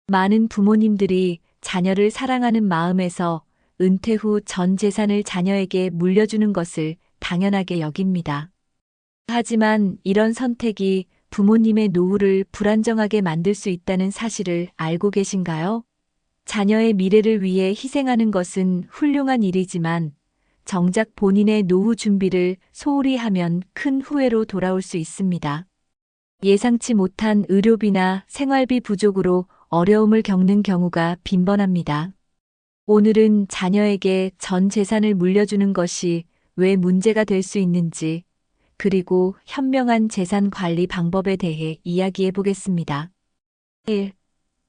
많은 부모님들이 자녀를 사랑하는 마음에서 은퇴 후 전 재산을 자녀에게 물려주는 것을 당연하게 여깁니다. 하지만 이런 선택이 부모님의 노후를 불안정하게 만들 수 있다는 사실을 알고 계신가요? 자녀의 미래를 위해 희생하는 것은 훌륭한 일이지만 정작 본인의 노후 준비를 소홀히 하면 큰 후회로 돌아올 수 있습니다. 예상치 못한 의료비나 생활비 부족으로 어려움을 겪는 경우가 빈번합니다. 오늘은 자녀에게 전 재산을 물려주는 것이 왜 문제가 될 수 있는지, 그리고 현명한 재산 관리 방법에 대해 이야기해 보겠습니다. 1.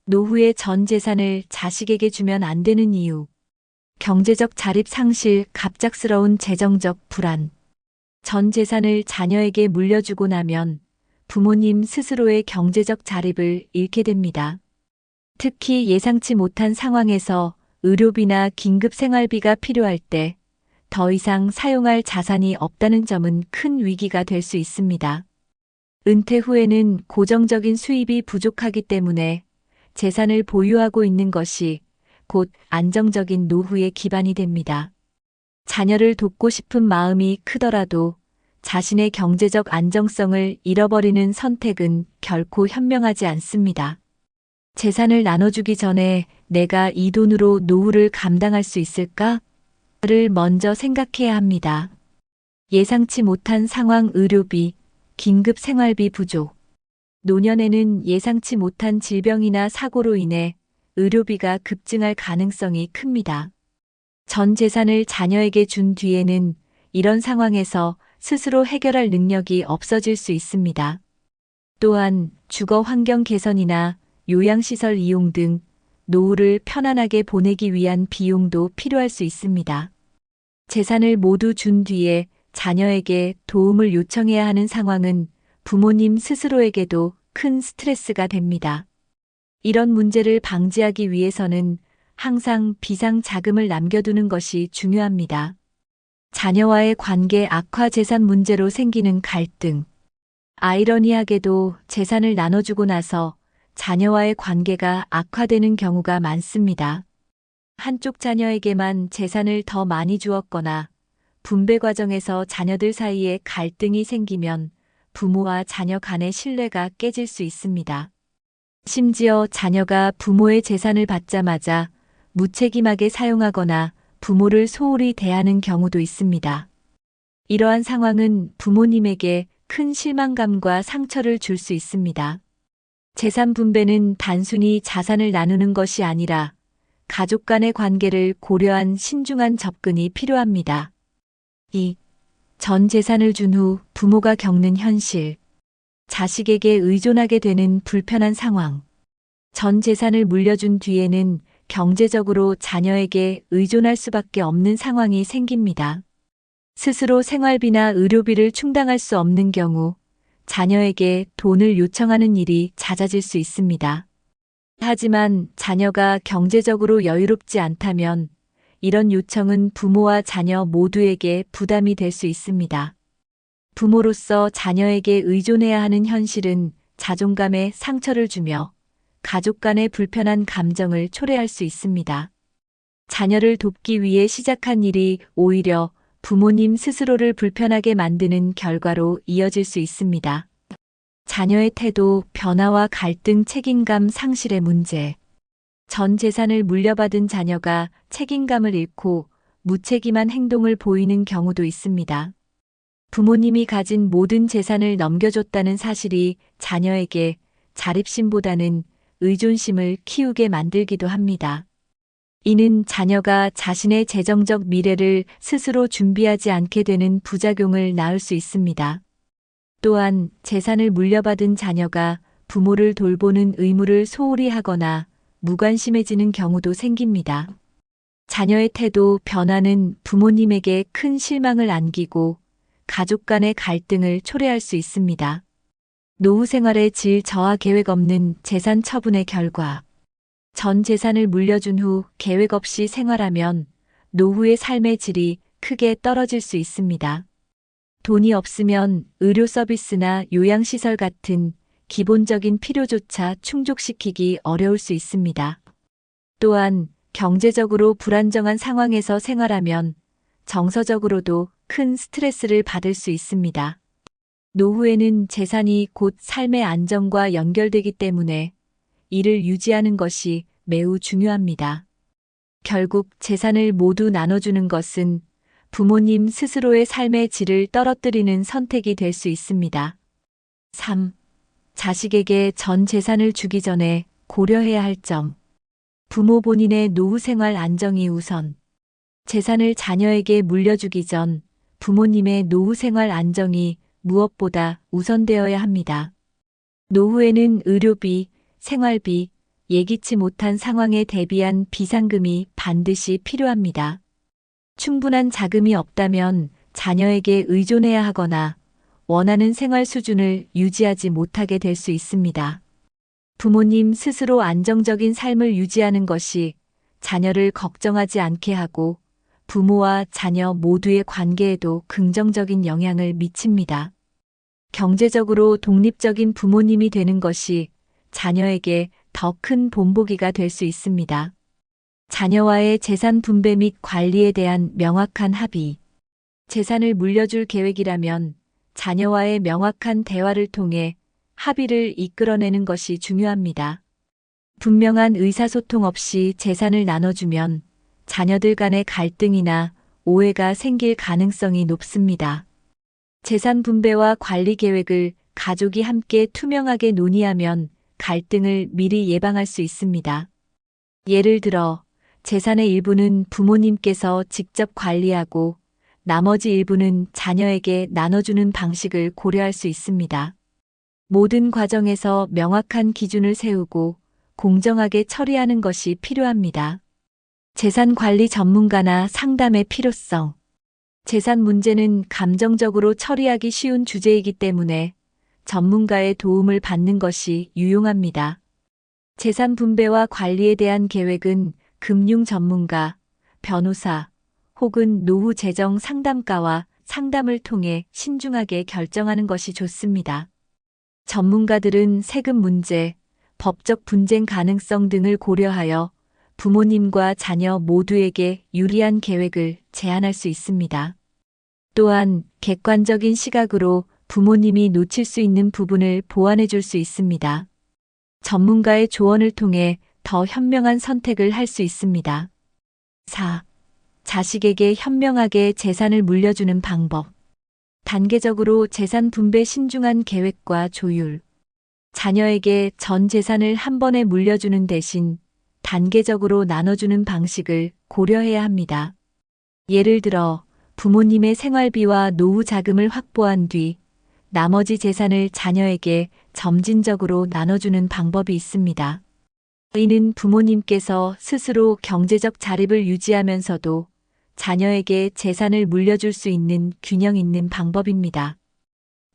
노후의 전 재산을 자식에게 주면 안 되는 이유. 경제적 자립 상실, 갑작스러운 재정적 불안. 전 재산을 자녀에게 물려주고 나면 부모님 스스로의 경제적 자립을 잃게 됩니다. 특히 예상치 못한 상황에서 의료비나 긴급 생활비가 필요할 때 더 이상 사용할 자산이 없다는 점은 큰 위기가 될 수 있습니다. 은퇴 후에는 고정적인 수입이 부족하기 때문에 재산을 보유하고 있는 것이 곧 안정적인 노후의 기반이 됩니다. 자녀를 돕고 싶은 마음이 크더라도 자신의 경제적 안정성을 잃어버리는 선택은 결코 현명하지 않습니다. 재산을 나눠주기 전에 내가 이 돈으로 노후를 감당할 수 있을까? 를 먼저 생각해야 합니다. 예상치 못한 상황, 의료비, 긴급 생활비 부족. 노년에는 예상치 못한 질병이나 사고로 인해 의료비가 급증할 가능성이 큽니다. 전 재산을 자녀에게 준 뒤에는 이런 상황에서 스스로 해결할 능력이 없어질 수 있습니다. 또한 주거 환경 개선이나 요양시설 이용 등 노후를 편안하게 보내기 위한 비용도 필요할 수 있습니다. 재산을 모두 준 뒤에 자녀에게 도움을 요청해야 하는 상황은 부모님 스스로에게도 큰 스트레스가 됩니다. 이런 문제를 방지하기 위해서는 항상 비상 자금을 남겨두는 것이 중요합니다. 자녀와의 관계 악화, 재산 문제로 생기는 갈등. 아이러니하게도 재산을 나눠주고 나서 자녀와의 관계가 악화되는 경우가 많습니다. 한쪽 자녀에게만 재산을 더 많이 주었거나 분배 과정에서 자녀들 사이에 갈등이 생기면 부모와 자녀 간의 신뢰가 깨질 수 있습니다. 심지어 자녀가 부모의 재산을 받자마자 무책임하게 사용하거나 부모를 소홀히 대하는 경우도 있습니다. 이러한 상황은 부모님에게 큰 실망감과 상처를 줄 수 있습니다. 재산 분배는 단순히 자산을 나누는 것이 아니라 가족 간의 관계를 고려한 신중한 접근이 필요합니다. 2. 전 재산을 준 후 부모가 겪는 현실. 자식에게 의존하게 되는 불편한 상황. 전 재산을 물려준 뒤에는 경제적으로 자녀에게 의존할 수밖에 없는 상황이 생깁니다. 스스로 생활비나 의료비를 충당할 수 없는 경우 자녀에게 돈을 요청하는 일이 잦아질 수 있습니다. 하지만 자녀가 경제적으로 여유롭지 않다면 이런 요청은 부모와 자녀 모두에게 부담이 될 수 있습니다. 부모로서 자녀에게 의존해야 하는 현실은 자존감에 상처를 주며 가족 간의 불편한 감정을 초래할 수 있습니다. 자녀를 돕기 위해 시작한 일이 오히려 부모님 스스로를 불편하게 만드는 결과로 이어질 수 있습니다. 자녀의 태도 변화와 갈등, 책임감 상실의 문제. 전 재산을 물려받은 자녀가 책임감을 잃고 무책임한 행동을 보이는 경우도 있습니다. 부모님이 가진 모든 재산을 넘겨줬다는 사실이 자녀에게 자립심보다는 의존심을 키우게 만들기도 합니다. 이는 자녀가 자신의 재정적 미래를 스스로 준비하지 않게 되는 부작용을 낳을 수 있습니다. 또한 재산을 물려받은 자녀가 부모를 돌보는 의무를 소홀히 하거나 무관심해지는 경우도 생깁니다. 자녀의 태도 변화는 부모님에게 큰 실망을 안기고 가족 간의 갈등을 초래할 수 있습니다. 노후 생활의 질 저하, 계획 없는 재산 처분의 결과. 전 재산을 물려준 후 계획 없이 생활하면 노후의 삶의 질이 크게 떨어질 수 있습니다. 돈이 없으면 의료 서비스나 요양시설 같은 기본적인 필요조차 충족시키기 어려울 수 있습니다. 또한 경제적으로 불안정한 상황에서 생활하면 정서적으로도 큰 스트레스를 받을 수 있습니다. 노후에는 재산이 곧 삶의 안정과 연결되기 때문에 이를 유지하는 것이 매우 중요합니다. 결국 재산을 모두 나눠주는 것은 부모님 스스로의 삶의 질을 떨어뜨리는 선택이 될 수 있습니다. 3. 자식에게 전 재산을 주기 전에 고려해야 할 점. 부모 본인의 노후 생활 안정이 우선. 재산을 자녀에게 물려주기 전 부모님의 노후 생활 안정이 무엇보다 우선되어야 합니다. 노후에는 의료비, 생활비, 예기치 못한 상황에 대비한 비상금이 반드시 필요합니다. 충분한 자금이 없다면 자녀에게 의존해야 하거나 원하는 생활 수준을 유지하지 못하게 될 수 있습니다. 부모님 스스로 안정적인 삶을 유지하는 것이 자녀를 걱정하지 않게 하고 부모와 자녀 모두의 관계에도 긍정적인 영향을 미칩니다. 경제적으로 독립적인 부모님이 되는 것이 자녀에게 더 큰 본보기가 될 수 있습니다. 자녀와의 재산 분배 및 관리에 대한 명확한 합의. 재산을 물려줄 계획이라면 자녀와의 명확한 대화를 통해 합의를 이끌어내는 것이 중요합니다. 분명한 의사소통 없이 재산을 나눠주면 자녀들 간의 갈등이나 오해가 생길 가능성이 높습니다. 재산 분배와 관리 계획을 가족이 함께 투명하게 논의하면 갈등을 미리 예방할 수 있습니다. 예를 들어 재산의 일부는 부모님께서 직접 관리하고 나머지 일부는 자녀에게 나눠주는 방식을 고려할 수 있습니다. 모든 과정에서 명확한 기준을 세우고 공정하게 처리하는 것이 필요합니다. 재산 관리 전문가나 상담의 필요성. 재산 문제는 감정적으로 처리하기 쉬운 주제이기 때문에 전문가의 도움을 받는 것이 유용합니다. 재산 분배와 관리에 대한 계획은 금융 전문가, 변호사 혹은 노후 재정 상담가와 상담을 통해 신중하게 결정하는 것이 좋습니다. 전문가들은 세금 문제, 법적 분쟁 가능성 등을 고려하여 부모님과 자녀 모두에게 유리한 계획을 제안할 수 있습니다. 또한 객관적인 시각으로 부모님이 놓칠 수 있는 부분을 보완해 줄 수 있습니다. 전문가의 조언을 통해 더 현명한 선택을 할 수 있습니다. 4. 자식에게 현명하게 재산을 물려주는 방법. 단계적으로 재산 분배 신중한 계획과 조율. 자녀에게 전 재산을 한 번에 물려주는 대신 단계적으로 나눠주는 방식을 고려해야 합니다. 예를 들어 부모님의 생활비와 노후 자금을 확보한 뒤 나머지 재산을 자녀에게 점진적으로 나눠주는 방법이 있습니다. 이는 부모님께서 스스로 경제적 자립을 유지하면서도 자녀에게 재산을 물려줄 수 있는 균형 있는 방법입니다.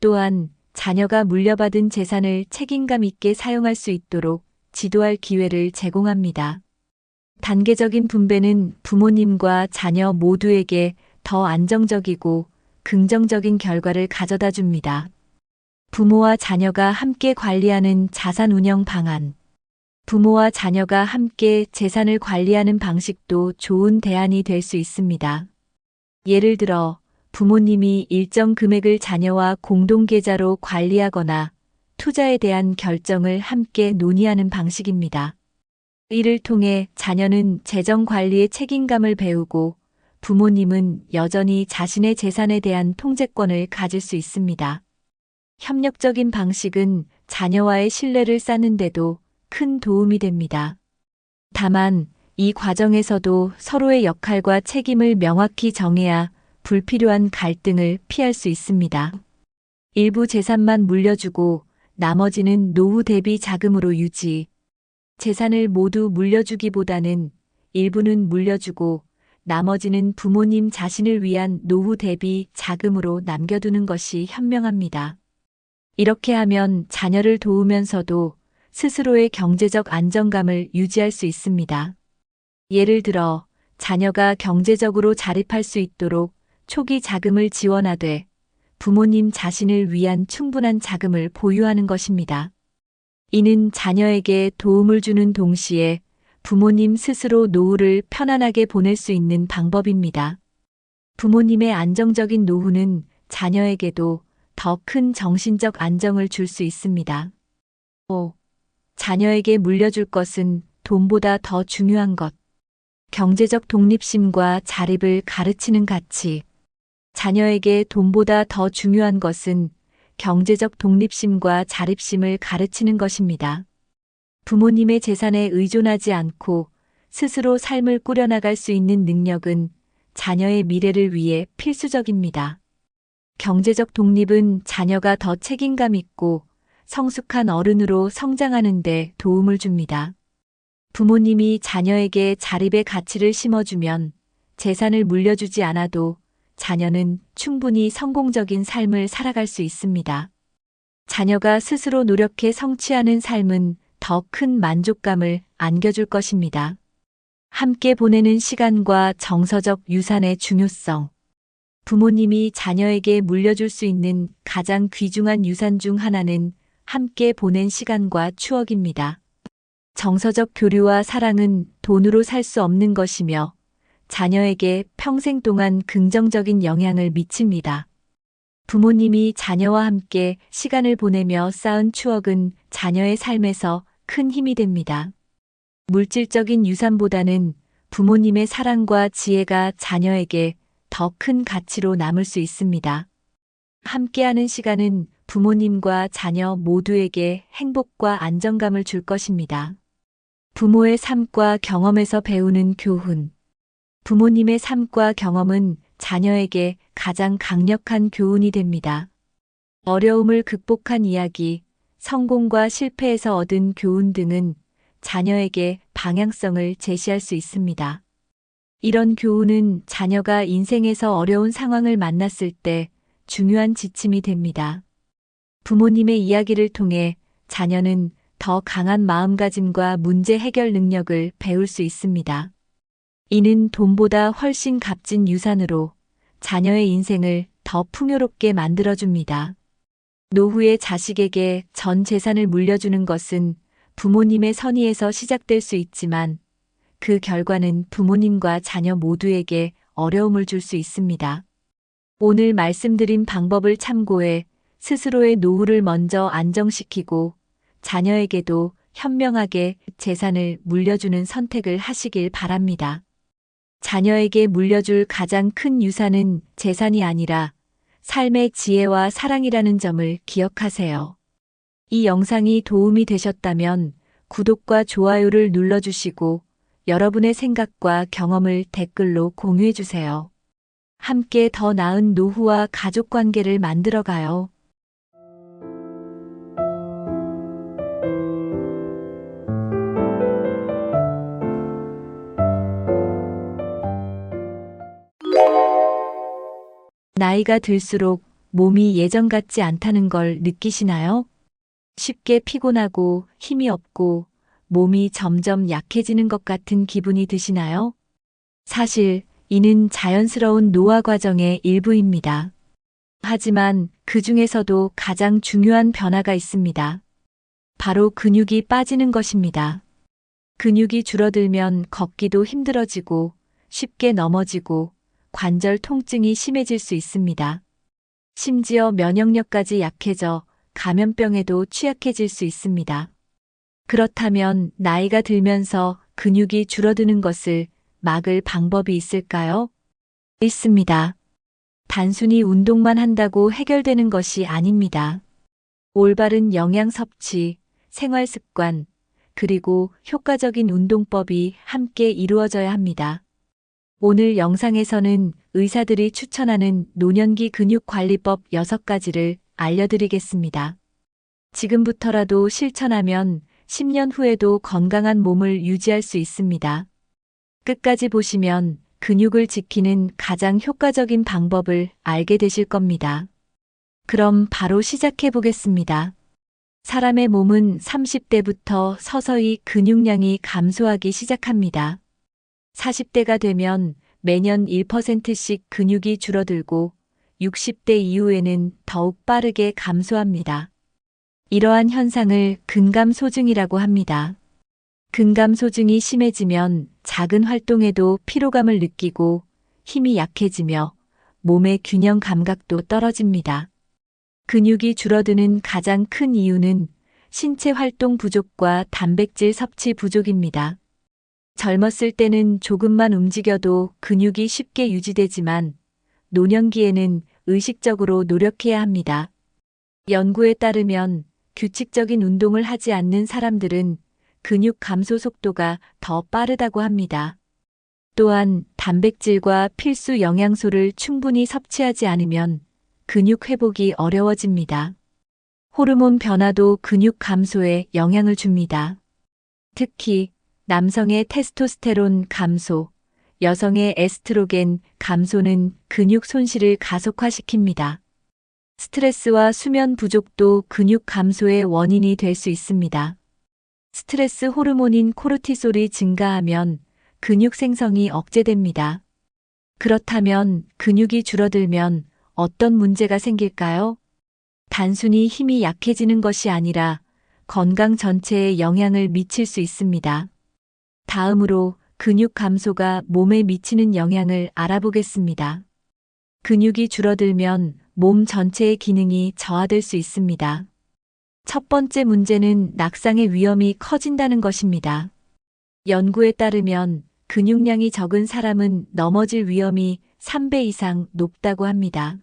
또한 자녀가 물려받은 재산을 책임감 있게 사용할 수 있도록 지도할 기회를 제공합니다. 단계적인 분배는 부모님과 자녀 모두에게 더 안정적이고 긍정적인 결과를 가져다 줍니다. 부모와 자녀가 함께 관리하는 자산 운영 방안. 부모와 자녀가 함께 재산을 관리하는 방식도 좋은 대안이 될 수 있습니다. 예를 들어 부모님이 일정 금액을 자녀와 공동계좌로 관리하거나 투자에 대한 결정을 함께 논의하는 방식입니다. 이를 통해 자녀는 재정 관리의 책임감을 배우고 부모님은 여전히 자신의 재산에 대한 통제권을 가질 수 있습니다. 협력적인 방식은 자녀와의 신뢰를 쌓는 데도 큰 도움이 됩니다. 다만 이 과정에서도 서로의 역할과 책임을 명확히 정해야 불필요한 갈등을 피할 수 있습니다. 일부 재산만 물려주고 나머지는 노후 대비 자금으로 유지. 재산을 모두 물려주기보다는 일부는 물려주고 나머지는 부모님 자신을 위한 노후 대비 자금으로 남겨두는 것이 현명합니다. 이렇게 하면 자녀를 도우면서도 스스로의 경제적 안정감을 유지할 수 있습니다. 예를 들어 자녀가 경제적으로 자립할 수 있도록 초기 자금을 지원하되 부모님 자신을 위한 충분한 자금을 보유하는 것입니다. 이는 자녀에게 도움을 주는 동시에 부모님 스스로 노후를 편안하게 보낼 수 있는 방법입니다. 부모님의 안정적인 노후는 자녀에게도 더 큰 정신적 안정을 줄 수 있습니다. 5. 자녀에게 물려줄 것은 돈보다 더 중요한 것. 경제적 독립심과 자립을 가르치는 가치. 자녀에게 돈보다 더 중요한 것은 경제적 독립심과 자립심을 가르치는 것입니다. 부모님의 재산에 의존하지 않고 스스로 삶을 꾸려나갈 수 있는 능력은 자녀의 미래를 위해 필수적입니다. 경제적 독립은 자녀가 더 책임감 있고 성숙한 어른으로 성장하는 데 도움을 줍니다. 부모님이 자녀에게 자립의 가치를 심어주면 재산을 물려주지 않아도 자녀는 충분히 성공적인 삶을 살아갈 수 있습니다. 자녀가 스스로 노력해 성취하는 삶은 더 큰 만족감을 안겨줄 것입니다. 함께 보내는 시간과 정서적 유산의 중요성. 부모님이 자녀에게 물려줄 수 있는 가장 귀중한 유산 중 하나는 함께 보낸 시간과 추억입니다. 정서적 교류와 사랑은 돈으로 살 수 없는 것이며 자녀에게 평생 동안 긍정적인 영향을 미칩니다. 부모님이 자녀와 함께 시간을 보내며 쌓은 추억은 자녀의 삶에서 큰 힘이 됩니다. 물질적인 유산보다는 부모님의 사랑과 지혜가 자녀에게 더 큰 가치로 남을 수 있습니다. 함께하는 시간은 부모님과 자녀 모두에게 행복과 안정감을 줄 것입니다. 부모의 삶과 경험에서 배우는 교훈. 부모님의 삶과 경험은 자녀에게 가장 강력한 교훈이 됩니다. 어려움을 극복한 이야기, 성공과 실패에서 얻은 교훈 등은 자녀에게 방향성을 제시할 수 있습니다. 이런 교훈은 자녀가 인생에서 어려운 상황을 만났을 때 중요한 지침이 됩니다. 부모님의 이야기를 통해 자녀는 더 강한 마음가짐과 문제 해결 능력을 배울 수 있습니다. 이는 돈보다 훨씬 값진 유산으로 자녀의 인생을 더 풍요롭게 만들어줍니다. 노후에 자식에게 전 재산을 물려주는 것은 부모님의 선의에서 시작될 수 있지만 그 결과는 부모님과 자녀 모두에게 어려움을 줄 수 있습니다. 오늘 말씀드린 방법을 참고해 스스로의 노후를 먼저 안정시키고 자녀에게도 현명하게 재산을 물려주는 선택을 하시길 바랍니다. 자녀에게 물려줄 가장 큰 유산은 재산이 아니라 삶의 지혜와 사랑이라는 점을 기억하세요. 이 영상이 도움이 되셨다면 구독과 좋아요를 눌러주시고 여러분의 생각과 경험을 댓글로 공유해주세요. 함께 더 나은 노후와 가족관계를 만들어가요. 나이가 들수록 몸이 예전 같지 않다는 걸 느끼시나요? 쉽게 피곤하고 힘이 없고 몸이 점점 약해지는 것 같은 기분이 드시나요? 사실 이는 자연스러운 노화 과정의 일부입니다. 하지만 그 중에서도 가장 중요한 변화가 있습니다. 바로 근육이 빠지는 것입니다. 근육이 줄어들면 걷기도 힘들어지고 쉽게 넘어지고 관절 통증이 심해질 수 있습니다. 심지어 면역력까지 약해져 감염병에도 취약해질 수 있습니다. 그렇다면 나이가 들면서 근육이 줄어드는 것을 막을 방법이 있을까요? 있습니다. 단순히 운동만 한다고 해결되는 것이 아닙니다. 올바른 영양 섭취, 생활 습관, 그리고 효과적인 운동법이 함께 이루어져야 합니다. 오늘 영상에서는 의사들이 추천하는 노년기 근육관리법 6가지를 알려드리겠습니다. 지금부터라도 실천하면 10년 후에도 건강한 몸을 유지할 수 있습니다. 끝까지 보시면 근육을 지키는 가장 효과적인 방법을 알게 되실 겁니다. 그럼 바로 시작해 보겠습니다. 사람의 몸은 30대부터 서서히 근육량이 감소하기 시작합니다. 40대가 되면 매년 1%씩 근육이 줄어들고 60대 이후에는 더욱 빠르게 감소합니다. 이러한 현상을 근감소증이라고 합니다. 근감소증이 심해지면 작은 활동에도 피로감을 느끼고 힘이 약해지며 몸의 균형 감각도 떨어집니다. 근육이 줄어드는 가장 큰 이유는 신체 활동 부족과 단백질 섭취 부족입니다. 젊었을 때는 조금만 움직여도 근육이 쉽게 유지되지만 노년기에는 의식적으로 노력해야 합니다. 연구에 따르면 규칙적인 운동을 하지 않는 사람들은 근육 감소 속도가 더 빠르다고 합니다. 또한 단백질과 필수 영양소를 충분히 섭취하지 않으면 근육 회복이 어려워집니다. 호르몬 변화도 근육 감소에 영향을 줍니다. 특히 남성의 테스토스테론 감소, 여성의 에스트로겐 감소는 근육 손실을 가속화시킵니다. 스트레스와 수면 부족도 근육 감소의 원인이 될 수 있습니다. 스트레스 호르몬인 코르티솔이 증가하면 근육 생성이 억제됩니다. 그렇다면 근육이 줄어들면 어떤 문제가 생길까요? 단순히 힘이 약해지는 것이 아니라 건강 전체에 영향을 미칠 수 있습니다. 다음으로 근육 감소가 몸에 미치는 영향을 알아보겠습니다. 근육이 줄어들면 몸 전체의 기능이 저하될 수 있습니다. 첫 번째 문제는 낙상의 위험이 커진다는 것입니다. 연구에 따르면 근육량이 적은 사람은 넘어질 위험이 3배 이상 높다고 합니다.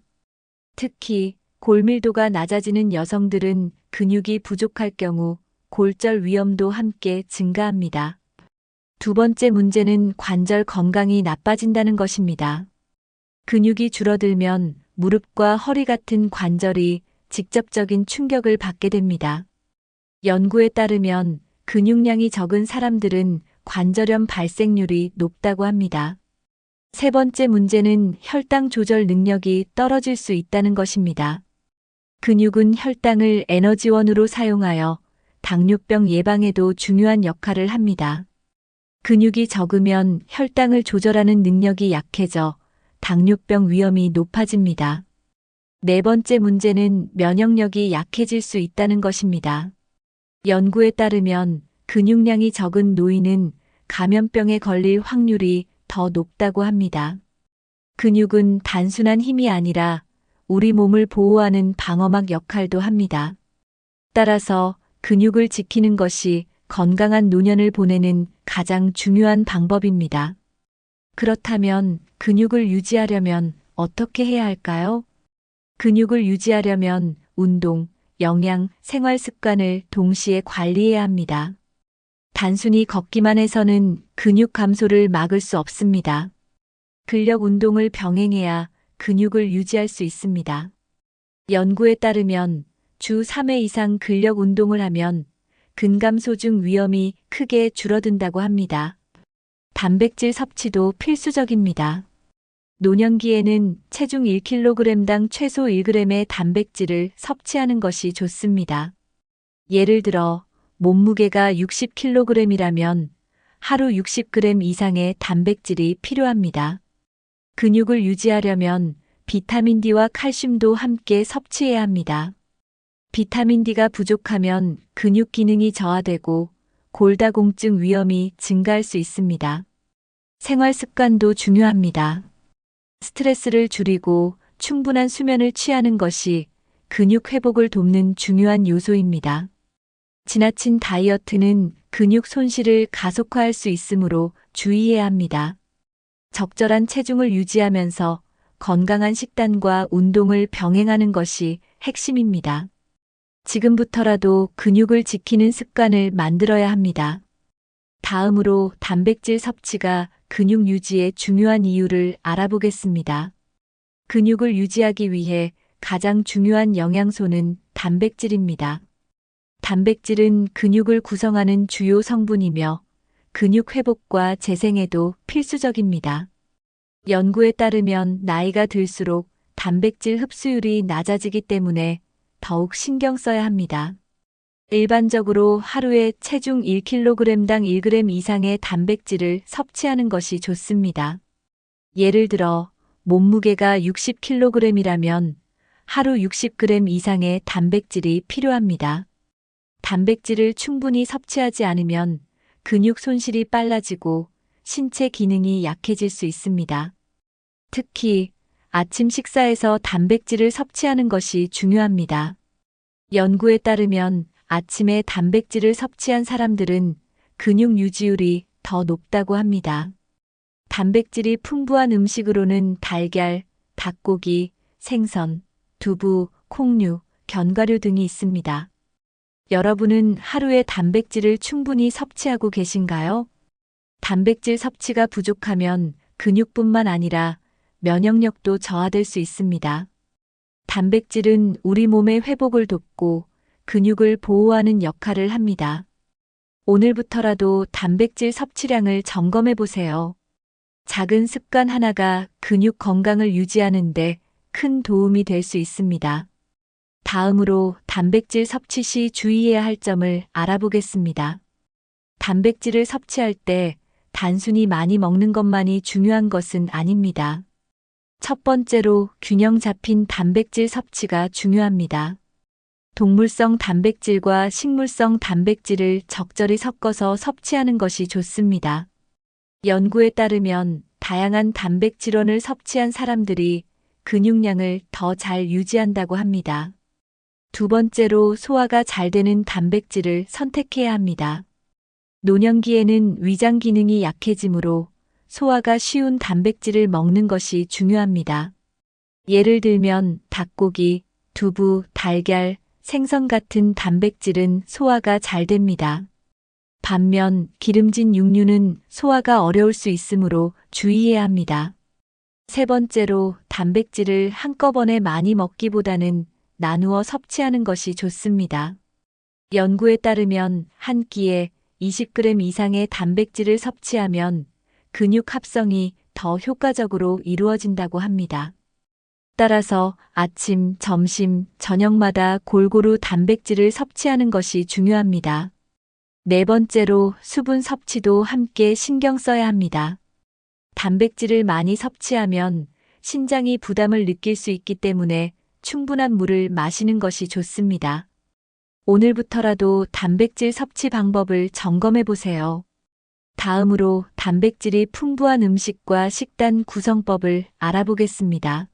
특히 골밀도가 낮아지는 여성들은 근육이 부족할 경우 골절 위험도 함께 증가합니다. 두 번째 문제는 관절 건강이 나빠진다는 것입니다. 근육이 줄어들면 무릎과 허리 같은 관절이 직접적인 충격을 받게 됩니다. 연구에 따르면 근육량이 적은 사람들은 관절염 발생률이 높다고 합니다. 세 번째 문제는 혈당 조절 능력이 떨어질 수 있다는 것입니다. 근육은 혈당을 에너지원으로 사용하여 당뇨병 예방에도 중요한 역할을 합니다. 근육이 적으면 혈당을 조절하는 능력이 약해져 당뇨병 위험이 높아집니다. 네 번째 문제는 면역력이 약해질 수 있다는 것입니다. 연구에 따르면 근육량이 적은 노인은 감염병에 걸릴 확률이 더 높다고 합니다. 근육은 단순한 힘이 아니라 우리 몸을 보호하는 방어막 역할도 합니다. 따라서 근육을 지키는 것이 건강한 노년을 보내는 가장 중요한 방법입니다. 그렇다면 근육을 유지하려면 어떻게 해야 할까요? 근육을 유지하려면 운동, 영양, 생활 습관을 동시에 관리해야 합니다. 단순히 걷기만 해서는 근육 감소를 막을 수 없습니다. 근력 운동을 병행해야 근육을 유지할 수 있습니다. 연구에 따르면 주 3회 이상 근력 운동을 하면 근감소증 위험이 크게 줄어든다고 합니다. 단백질 섭취도 필수적입니다. 노년기에는 체중 1kg당 최소 1g의 단백질을 섭취하는 것이 좋습니다. 예를 들어 몸무게가 60kg이라면 하루 60g 이상의 단백질이 필요합니다. 근육을 유지하려면 비타민 D와 칼슘도 함께 섭취해야 합니다. 비타민 D가 부족하면 근육 기능이 저하되고 골다공증 위험이 증가할 수 있습니다. 생활 습관도 중요합니다. 스트레스를 줄이고 충분한 수면을 취하는 것이 근육 회복을 돕는 중요한 요소입니다. 지나친 다이어트는 근육 손실을 가속화할 수 있으므로 주의해야 합니다. 적절한 체중을 유지하면서 건강한 식단과 운동을 병행하는 것이 핵심입니다. 지금부터라도 근육을 지키는 습관을 만들어야 합니다. 다음으로 단백질 섭취가 근육 유지의 중요한 이유를 알아보겠습니다. 근육을 유지하기 위해 가장 중요한 영양소는 단백질입니다. 단백질은 근육을 구성하는 주요 성분이며 근육 회복과 재생에도 필수적입니다. 연구에 따르면 나이가 들수록 단백질 흡수율이 낮아지기 때문에 더욱 신경 써야 합니다. 일반적으로 하루에 체중 1kg당 1g 이상의 단백질을 섭취하는 것이 좋습니다. 예를 들어 몸무게가 60kg이라면 하루 60g 이상의 단백질이 필요합니다. 단백질을 충분히 섭취하지 않으면 근육 손실이 빨라지고 신체 기능이 약해질 수 있습니다. 특히 아침 식사에서 단백질을 섭취하는 것이 중요합니다. 연구에 따르면 아침에 단백질을 섭취한 사람들은 근육 유지율이 더 높다고 합니다. 단백질이 풍부한 음식으로는 달걀, 닭고기, 생선, 두부, 콩류, 견과류 등이 있습니다. 여러분은 하루에 단백질을 충분히 섭취하고 계신가요? 단백질 섭취가 부족하면 근육뿐만 아니라 면역력도 저하될 수 있습니다. 단백질은 우리 몸의 회복을 돕고 근육을 보호하는 역할을 합니다. 오늘부터라도 단백질 섭취량을 점검해 보세요. 작은 습관 하나가 근육 건강을 유지하는 데 큰 도움이 될 수 있습니다. 다음으로 단백질 섭취 시 주의해야 할 점을 알아보겠습니다. 단백질을 섭취할 때 단순히 많이 먹는 것만이 중요한 것은 아닙니다. 첫 번째로 균형 잡힌 단백질 섭취가 중요합니다. 동물성 단백질과 식물성 단백질을 적절히 섞어서 섭취하는 것이 좋습니다. 연구에 따르면 다양한 단백질원을 섭취한 사람들이 근육량을 더 잘 유지한다고 합니다. 두 번째로 소화가 잘 되는 단백질을 선택해야 합니다. 노년기에는 위장 기능이 약해지므로 소화가 쉬운 단백질을 먹는 것이 중요합니다. 예를 들면 닭고기, 두부, 달걀, 생선 같은 단백질은 소화가 잘 됩니다. 반면 기름진 육류는 소화가 어려울 수 있으므로 주의해야 합니다. 세 번째로 단백질을 한꺼번에 많이 먹기보다는 나누어 섭취하는 것이 좋습니다. 연구에 따르면 한 끼에 20g 이상의 단백질을 섭취하면 근육 합성이 더 효과적으로 이루어진다고 합니다. 따라서 아침, 점심, 저녁마다 골고루 단백질을 섭취하는 것이 중요합니다. 네 번째로 수분 섭취도 함께 신경 써야 합니다. 단백질을 많이 섭취하면 신장이 부담을 느낄 수 있기 때문에 충분한 물을 마시는 것이 좋습니다. 오늘부터라도 단백질 섭취 방법을 점검해 보세요. 다음으로 단백질이 풍부한 음식과 식단 구성법을 알아보겠습니다.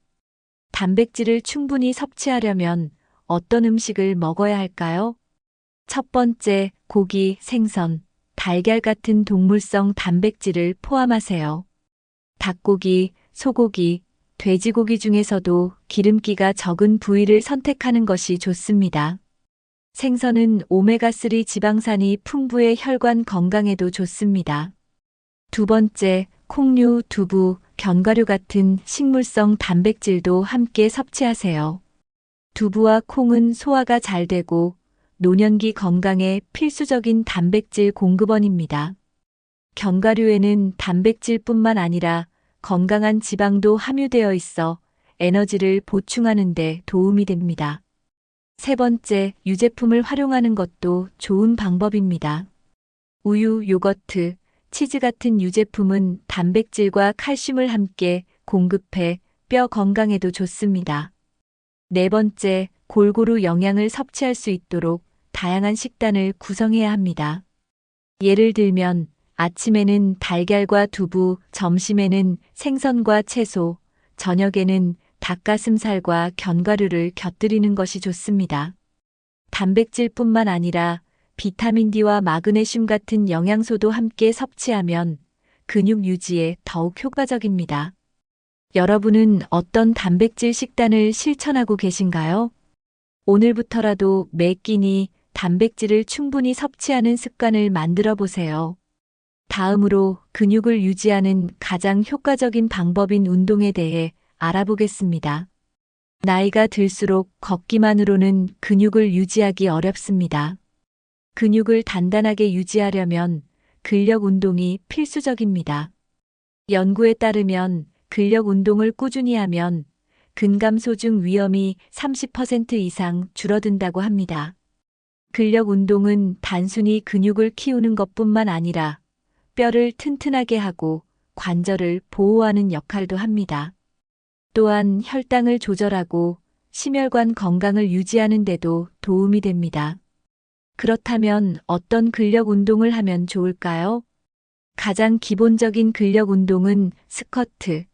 단백질을 충분히 섭취하려면 어떤 음식을 먹어야 할까요? 첫 번째, 고기, 생선, 달걀 같은 동물성 단백질을 포함하세요. 닭고기, 소고기, 돼지고기 중에서도 기름기가 적은 부위를 선택하는 것이 좋습니다. 생선은 오메가3 지방산이 풍부해 혈관 건강에도 좋습니다. 두 번째, 콩류, 두부, 견과류 같은 식물성 단백질도 함께 섭취하세요. 두부와 콩은 소화가 잘 되고 노년기 건강에 필수적인 단백질 공급원입니다. 견과류에는 단백질뿐만 아니라 건강한 지방도 함유되어 있어 에너지를 보충하는 데 도움이 됩니다. 세 번째, 유제품을 활용하는 것도 좋은 방법입니다. 우유, 요거트, 치즈 같은 유제품은 단백질과 칼슘을 함께 공급해 뼈 건강에도 좋습니다. 네 번째, 골고루 영양을 섭취할 수 있도록 다양한 식단을 구성해야 합니다. 예를 들면 아침에는 달걀과 두부, 점심에는 생선과 채소, 저녁에는 닭가슴살과 견과류를 곁들이는 것이 좋습니다. 단백질뿐만 아니라 비타민 D와 마그네슘 같은 영양소도 함께 섭취하면 근육 유지에 더욱 효과적입니다. 여러분은 어떤 단백질 식단을 실천하고 계신가요? 오늘부터라도 매 끼니 단백질을 충분히 섭취하는 습관을 만들어 보세요. 다음으로 근육을 유지하는 가장 효과적인 방법인 운동에 대해 알아보겠습니다. 나이가 들수록 걷기만으로는 근육을 유지하기 어렵습니다. 근육을 단단하게 유지하려면 근력 운동이 필수적입니다. 연구에 따르면 근력 운동을 꾸준히 하면 근감소증 위험이 30% 이상 줄어든다고 합니다. 근력 운동은 단순히 근육을 키우는 것뿐만 아니라 뼈를 튼튼하게 하고 관절을 보호하는 역할도 합니다. 또한 혈당을 조절하고 심혈관 건강을 유지하는 데도 도움이 됩니다. 그렇다면 어떤 근력 운동을 하면 좋을까요? 가장 기본적인 근력 운동은 스쿼트,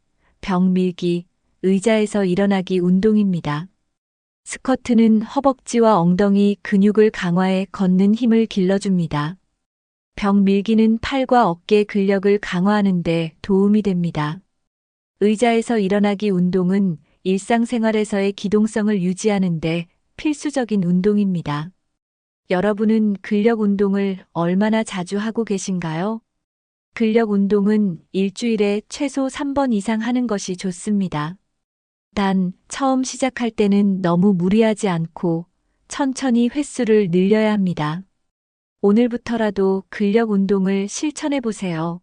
벽 밀기, 의자에서 일어나기 운동입니다. 스쿼트는 허벅지와 엉덩이 근육을 강화해 걷는 힘을 길러줍니다. 벽 밀기는 팔과 어깨 근력을 강화하는 데 도움이 됩니다. 의자에서 일어나기 운동은 일상생활에서의 기동성을 유지하는 데 필수적인 운동입니다. 여러분은 근력 운동을 얼마나 자주 하고 계신가요? 근력 운동은 일주일에 최소 3번 이상 하는 것이 좋습니다. 단, 처음 시작할 때는 너무 무리하지 않고 천천히 횟수를 늘려야 합니다. 오늘부터라도 근력 운동을 실천해 보세요.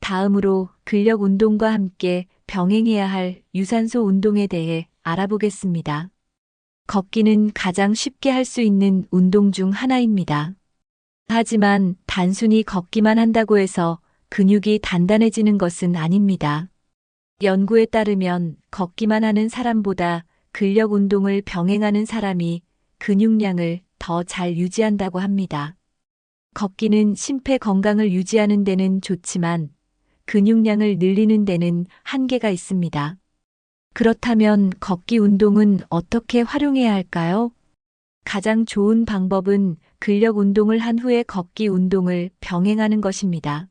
다음으로 근력 운동과 함께 병행해야 할 유산소 운동에 대해 알아보겠습니다. 걷기는 가장 쉽게 할 수 있는 운동 중 하나입니다. 하지만 단순히 걷기만 한다고 해서 근육이 단단해지는 것은 아닙니다. 연구에 따르면 걷기만 하는 사람보다 근력 운동을 병행하는 사람이 근육량을 더 잘 유지한다고 합니다. 걷기는 심폐 건강을 유지하는 데는 좋지만 근육량을 늘리는 데는 한계가 있습니다. 그렇다면 걷기 운동은 어떻게 활용해야 할까요? 가장 좋은 방법은 근력 운동을 한 후에 걷기 운동을 병행하는 것입니다.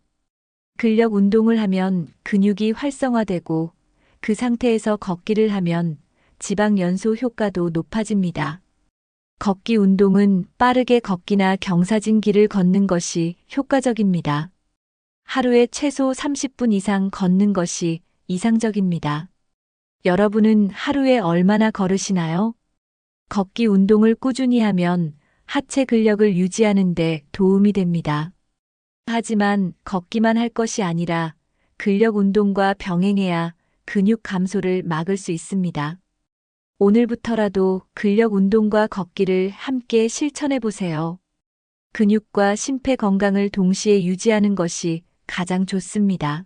근력 운동을 하면 근육이 활성화되고 그 상태에서 걷기를 하면 지방 연소 효과도 높아집니다. 걷기 운동은 빠르게 걷기나 경사진 길을 걷는 것이 효과적입니다. 하루에 최소 30분 이상 걷는 것이 이상적입니다. 여러분은 하루에 얼마나 걸으시나요? 걷기 운동을 꾸준히 하면 하체 근력을 유지하는 데 도움이 됩니다. 하지만 걷기만 할 것이 아니라 근력 운동과 병행해야 근육 감소를 막을 수 있습니다. 오늘부터라도 근력 운동과 걷기를 함께 실천해 보세요. 근육과 심폐 건강을 동시에 유지하는 것이 가장 좋습니다.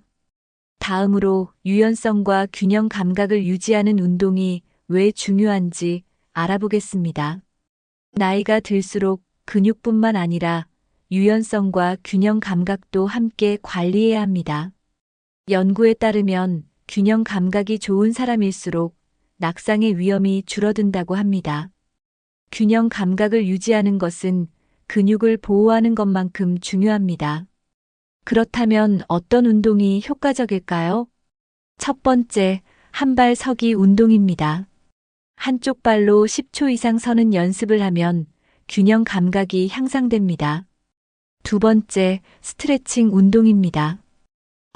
다음으로 유연성과 균형 감각을 유지하는 운동이 왜 중요한지 알아보겠습니다. 나이가 들수록 근육뿐만 아니라 유연성과 균형 감각도 함께 관리해야 합니다. 연구에 따르면 균형 감각이 좋은 사람일수록 낙상의 위험이 줄어든다고 합니다. 균형 감각을 유지하는 것은 근육을 보호하는 것만큼 중요합니다. 그렇다면 어떤 운동이 효과적일까요? 첫 번째, 한발 서기 운동입니다. 한쪽 발로 10초 이상 서는 연습을 하면 균형 감각이 향상됩니다. 두 번째, 스트레칭 운동입니다.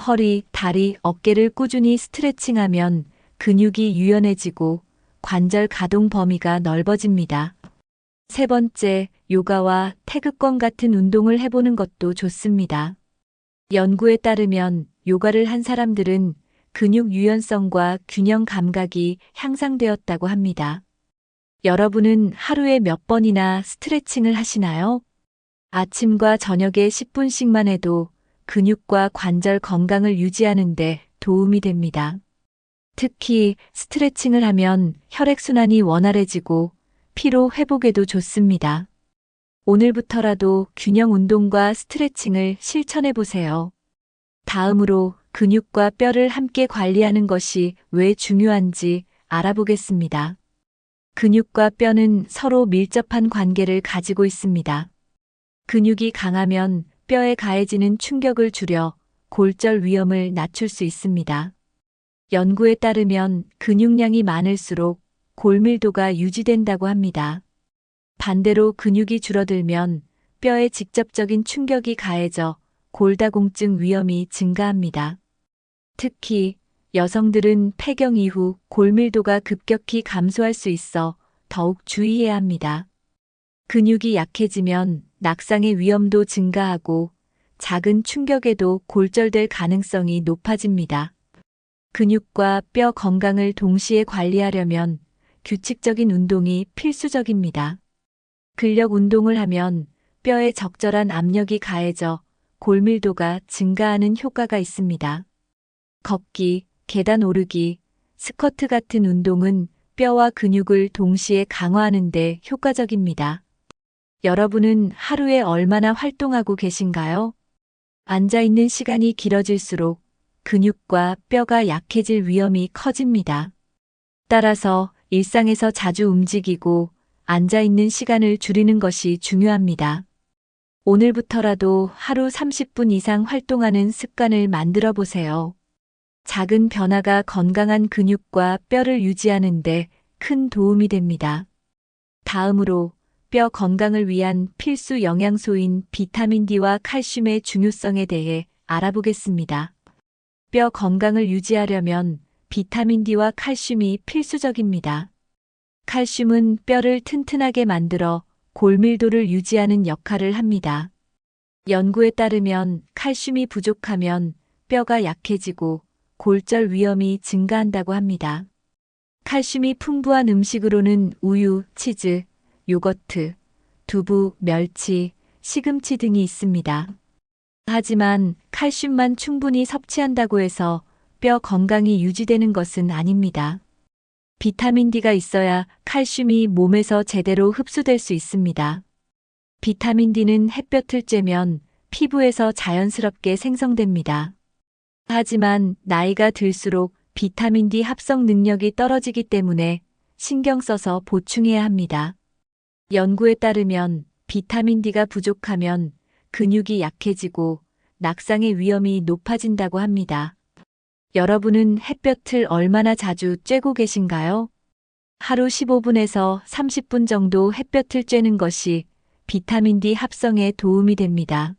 허리, 다리, 어깨를 꾸준히 스트레칭하면 근육이 유연해지고 관절 가동 범위가 넓어집니다. 세 번째, 요가와 태극권 같은 운동을 해보는 것도 좋습니다. 연구에 따르면 요가를 한 사람들은 근육 유연성과 균형 감각이 향상되었다고 합니다. 여러분은 하루에 몇 번이나 스트레칭을 하시나요? 아침과 저녁에 10분씩만 해도 근육과 관절 건강을 유지하는 데 도움이 됩니다. 특히 스트레칭을 하면 혈액순환이 원활해지고 피로 회복에도 좋습니다. 오늘부터라도 균형 운동과 스트레칭을 실천해 보세요. 다음으로 근육과 뼈를 함께 관리하는 것이 왜 중요한지 알아보겠습니다. 근육과 뼈는 서로 밀접한 관계를 가지고 있습니다. 근육이 강하면 뼈에 가해지는 충격을 줄여 골절 위험을 낮출 수 있습니다. 연구에 따르면 근육량이 많을수록 골밀도가 유지된다고 합니다. 반대로 근육이 줄어들면 뼈에 직접적인 충격이 가해져 골다공증 위험이 증가합니다. 특히 여성들은 폐경 이후 골밀도가 급격히 감소할 수 있어 더욱 주의해야 합니다. 근육이 약해지면 낙상의 위험도 증가하고 작은 충격에도 골절될 가능성이 높아집니다. 근육과 뼈 건강을 동시에 관리하려면 규칙적인 운동이 필수적입니다. 근력 운동을 하면 뼈에 적절한 압력이 가해져 골밀도가 증가하는 효과가 있습니다. 걷기, 계단 오르기, 스쿼트 같은 운동은 뼈와 근육을 동시에 강화하는 데 효과적입니다. 여러분은 하루에 얼마나 활동하고 계신가요? 앉아 있는 시간이 길어질수록 근육과 뼈가 약해질 위험이 커집니다. 따라서 일상에서 자주 움직이고 앉아 있는 시간을 줄이는 것이 중요합니다. 오늘부터라도 하루 30분 이상 활동하는 습관을 만들어 보세요. 작은 변화가 건강한 근육과 뼈를 유지하는 데 큰 도움이 됩니다. 다음으로 뼈 건강을 위한 필수 영양소인 비타민 D와 칼슘의 중요성에 대해 알아보겠습니다. 뼈 건강을 유지하려면 비타민 D와 칼슘이 필수적입니다. 칼슘은 뼈를 튼튼하게 만들어 골밀도를 유지하는 역할을 합니다. 연구에 따르면 칼슘이 부족하면 뼈가 약해지고 골절 위험이 증가한다고 합니다. 칼슘이 풍부한 음식으로는 우유, 치즈, 요거트, 두부, 멸치, 시금치 등이 있습니다. 하지만 칼슘만 충분히 섭취한다고 해서 뼈 건강이 유지되는 것은 아닙니다. 비타민 D가 있어야 칼슘이 몸에서 제대로 흡수될 수 있습니다. 비타민 D는 햇볕을 쬐면 피부에서 자연스럽게 생성됩니다. 하지만 나이가 들수록 비타민 D 합성 능력이 떨어지기 때문에 신경 써서 보충해야 합니다. 연구에 따르면 비타민 D가 부족하면 근육이 약해지고 낙상의 위험이 높아진다고 합니다. 여러분은 햇볕을 얼마나 자주 쬐고 계신가요? 하루 15분에서 30분 정도 햇볕을 쬐는 것이 비타민 D 합성에 도움이 됩니다.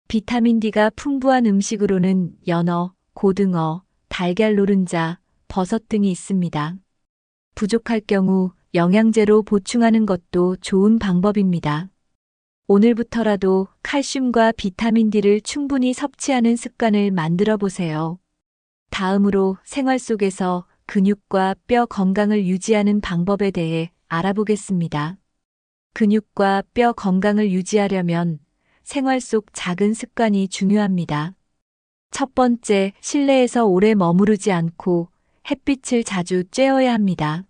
비타민 D가 풍부한 음식으로는 연어, 고등어, 달걀 노른자, 버섯 등이 있습니다. 부족할 경우 영양제로 보충하는 것도 좋은 방법입니다. 오늘부터라도 칼슘과 비타민 D를 충분히 섭취하는 습관을 만들어 보세요. 다음으로 생활 속에서 근육과 뼈 건강을 유지하는 방법에 대해 알아보겠습니다. 근육과 뼈 건강을 유지하려면 생활 속 작은 습관이 중요합니다. 첫 번째, 실내에서 오래 머무르지 않고 햇빛을 자주 쬐어야 합니다.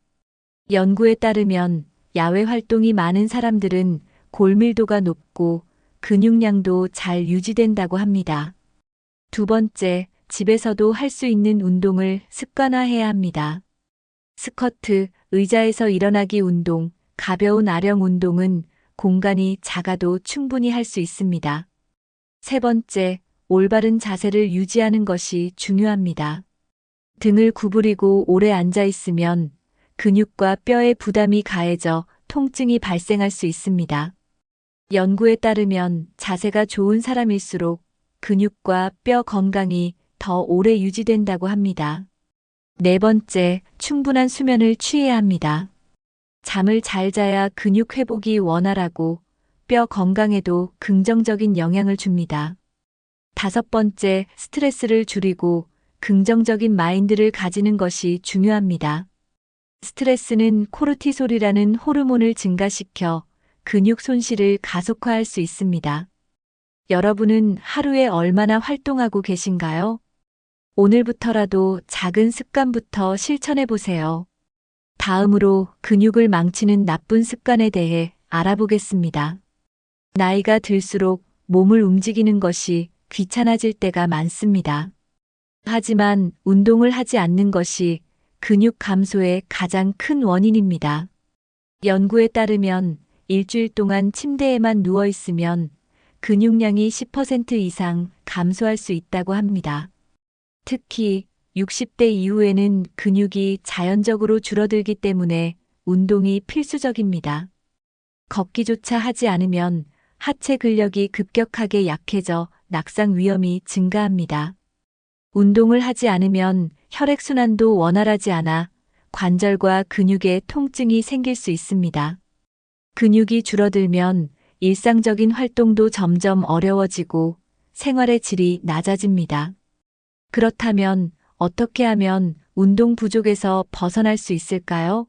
연구에 따르면 야외 활동이 많은 사람들은 골밀도가 높고 근육량도 잘 유지된다고 합니다. 두 번째, 집에서도 할 수 있는 운동을 습관화해야 합니다. 스쿼트, 의자에서 일어나기 운동, 가벼운 아령 운동은 공간이 작아도 충분히 할 수 있습니다. 세 번째, 올바른 자세를 유지하는 것이 중요합니다. 등을 구부리고 오래 앉아 있으면 근육과 뼈에 부담이 가해져 통증이 발생할 수 있습니다. 연구에 따르면 자세가 좋은 사람일수록 근육과 뼈 건강이 더 오래 유지된다고 합니다. 네 번째, 충분한 수면을 취해야 합니다. 잠을 잘 자야 근육 회복이 원활하고 뼈 건강에도 긍정적인 영향을 줍니다. 다섯 번째, 스트레스를 줄이고 긍정적인 마인드를 가지는 것이 중요합니다. 스트레스는 코르티솔이라는 호르몬을 증가시켜 근육 손실을 가속화할 수 있습니다. 여러분은 하루에 얼마나 활동하고 계신가요? 오늘부터라도 작은 습관부터 실천해 보세요. 다음으로 근육을 망치는 나쁜 습관에 대해 알아보겠습니다. 나이가 들수록 몸을 움직이는 것이 귀찮아질 때가 많습니다. 하지만 운동을 하지 않는 것이 근육 감소의 가장 큰 원인입니다. 연구에 따르면 일주일 동안 침대에만 누워 있으면 근육량이 10% 이상 감소할 수 있다고 합니다. 특히 60대 이후에는 근육이 자연적으로 줄어들기 때문에 운동이 필수적입니다. 걷기조차 하지 않으면 하체 근력이 급격하게 약해져 낙상 위험이 증가합니다. 운동을 하지 않으면 혈액순환도 원활하지 않아 관절과 근육에 통증이 생길 수 있습니다. 근육이 줄어들면 일상적인 활동도 점점 어려워지고 생활의 질이 낮아집니다. 그렇다면 어떻게 하면 운동 부족에서 벗어날 수 있을까요?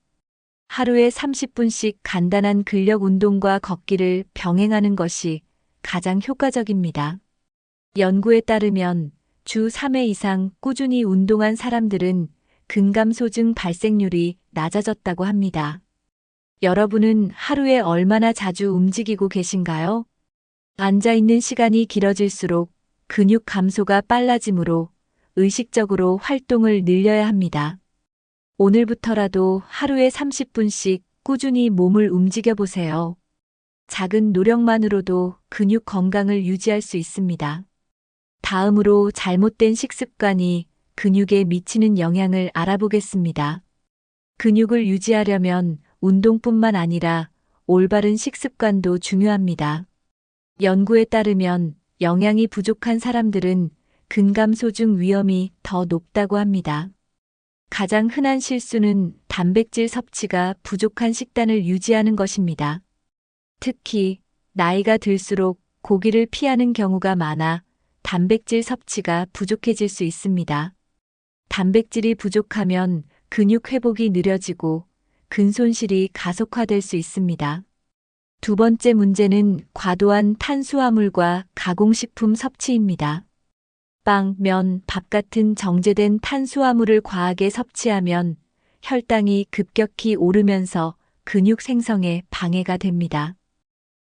하루에 30분씩 간단한 근력 운동과 걷기를 병행하는 것이 가장 효과적입니다. 연구에 따르면 주 3회 이상 꾸준히 운동한 사람들은 근감소증 발생률이 낮아졌다고 합니다. 여러분은 하루에 얼마나 자주 움직이고 계신가요? 앉아 있는 시간이 길어질수록 근육 감소가 빨라지므로 의식적으로 활동을 늘려야 합니다. 오늘부터라도 하루에 30분씩 꾸준히 몸을 움직여 보세요. 작은 노력만으로도 근육 건강을 유지할 수 있습니다. 다음으로 잘못된 식습관이 근육에 미치는 영향을 알아보겠습니다. 근육을 유지하려면 운동뿐만 아니라 올바른 식습관도 중요합니다. 연구에 따르면 영양이 부족한 사람들은 근감소증 위험이 더 높다고 합니다. 가장 흔한 실수는 단백질 섭취가 부족한 식단을 유지하는 것입니다. 특히 나이가 들수록 고기를 피하는 경우가 많아 단백질 섭취가 부족해질 수 있습니다. 단백질이 부족하면 근육 회복이 느려지고 근손실이 가속화될 수 있습니다. 두 번째 문제는 과도한 탄수화물과 가공식품 섭취입니다. 빵, 면, 밥 같은 정제된 탄수화물을 과하게 섭취하면 혈당이 급격히 오르면서 근육 생성에 방해가 됩니다.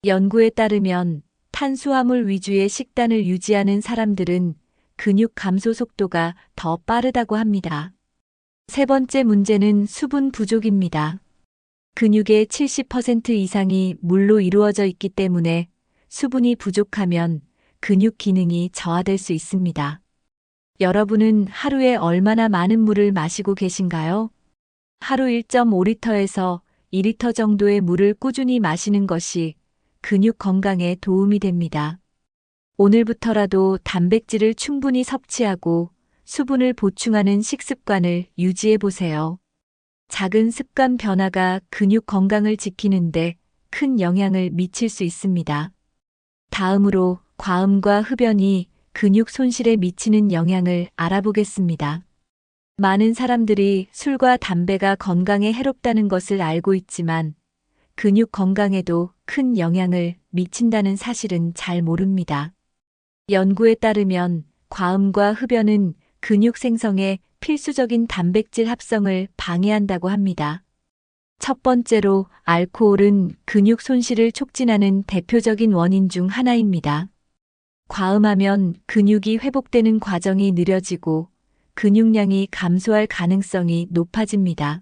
연구에 따르면 탄수화물 위주의 식단을 유지하는 사람들은 근육 감소 속도가 더 빠르다고 합니다. 세 번째 문제는 수분 부족입니다. 근육의 70% 이상이 물로 이루어져 있기 때문에 수분이 부족하면 근육 기능이 저하될 수 있습니다. 여러분은 하루에 얼마나 많은 물을 마시고 계신가요? 하루 1.5리터에서 2리터 정도의 물을 꾸준히 마시는 것이 근육 건강에 도움이 됩니다. 오늘부터라도 단백질을 충분히 섭취하고 수분을 보충하는 식습관을 유지해 보세요. 작은 습관 변화가 근육 건강을 지키는데 큰 영향을 미칠 수 있습니다. 다음으로 과음과 흡연이 근육 손실에 미치는 영향을 알아보겠습니다. 많은 사람들이 술과 담배가 건강에 해롭다는 것을 알고 있지만 근육 건강에도 큰 영향을 미친다는 사실은 잘 모릅니다. 연구에 따르면 과음과 흡연은 근육 생성에 필수적인 단백질 합성을 방해한다고 합니다. 첫 번째로 알코올은 근육 손실을 촉진하는 대표적인 원인 중 하나입니다. 과음하면 근육이 회복되는 과정이 느려지고 근육량이 감소할 가능성이 높아집니다.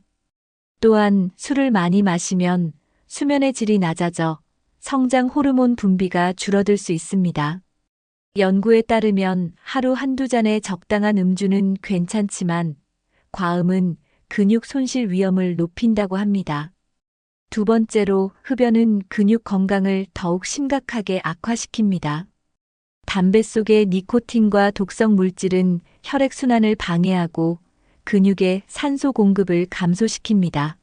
또한 술을 많이 마시면 수면의 질이 낮아져 성장 호르몬 분비가 줄어들 수 있습니다. 연구에 따르면 하루 한두 잔의 적당한 음주는 괜찮지만 과음은 근육 손실 위험을 높인다고 합니다. 두 번째로 흡연은 근육 건강을 더욱 심각하게 악화시킵니다. 담배 속의 니코틴과 독성 물질은 혈액순환을 방해하고 근육의 산소 공급을 감소시킵니다.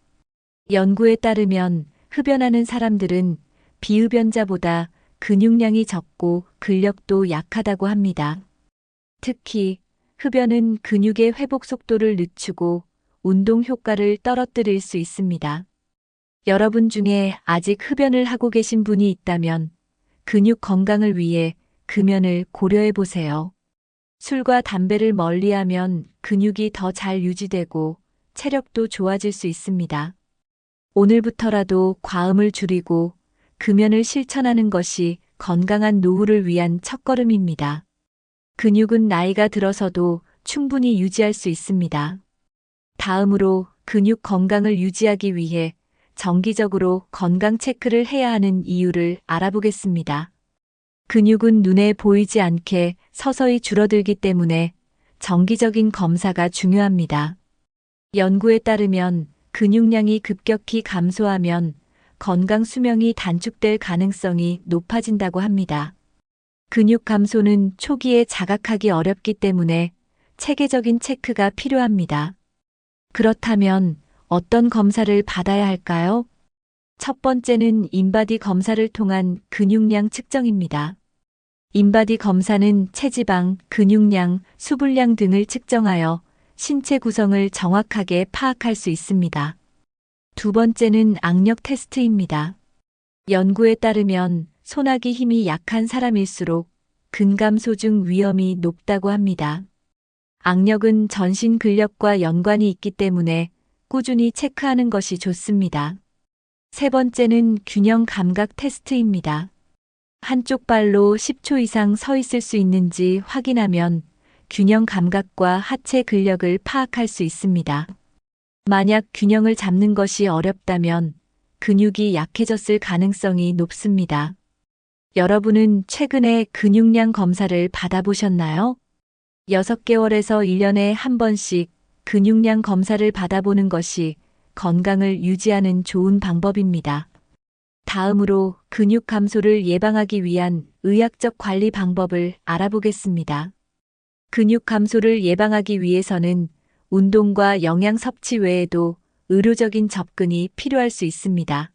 연구에 따르면 흡연하는 사람들은 비흡연자보다 근육량이 적고 근력도 약하다고 합니다. 특히 흡연은 근육의 회복 속도를 늦추고 운동 효과를 떨어뜨릴 수 있습니다. 여러분 중에 아직 흡연을 하고 계신 분이 있다면 근육 건강을 위해 금연을 고려해 보세요. 술과 담배를 멀리하면 근육이 더 잘 유지되고 체력도 좋아질 수 있습니다. 오늘부터라도 과음을 줄이고 금연을 실천하는 것이 건강한 노후를 위한 첫걸음입니다. 근육은 나이가 들어서도 충분히 유지할 수 있습니다. 다음으로 근육 건강을 유지하기 위해 정기적으로 건강 체크를 해야 하는 이유를 알아보겠습니다. 근육은 눈에 보이지 않게 서서히 줄어들기 때문에 정기적인 검사가 중요합니다. 연구에 따르면 근육량이 급격히 감소하면 건강 수명이 단축될 가능성이 높아진다고 합니다. 근육 감소는 초기에 자각하기 어렵기 때문에 체계적인 체크가 필요합니다. 그렇다면 어떤 검사를 받아야 할까요? 첫 번째는 인바디 검사를 통한 근육량 측정입니다. 인바디 검사는 체지방, 근육량, 수분량 등을 측정하여 신체 구성을 정확하게 파악할 수 있습니다. 두 번째는 악력 테스트입니다. 연구에 따르면 손아귀 힘이 약한 사람일수록 근감소증 위험이 높다고 합니다. 악력은 전신 근력과 연관이 있기 때문에 꾸준히 체크하는 것이 좋습니다. 세 번째는 균형 감각 테스트입니다. 한쪽 발로 10초 이상 서 있을 수 있는지 확인하면 균형 감각과 하체 근력을 파악할 수 있습니다. 만약 균형을 잡는 것이 어렵다면 근육이 약해졌을 가능성이 높습니다. 여러분은 최근에 근육량 검사를 받아보셨나요? 6개월에서 1년에 한 번씩 근육량 검사를 받아보는 것이 건강을 유지하는 좋은 방법입니다. 다음으로 근육 감소를 예방하기 위한 의학적 관리 방법을 알아보겠습니다. 근육 감소를 예방하기 위해서는 운동과 영양 섭취 외에도 의료적인 접근이 필요할 수 있습니다.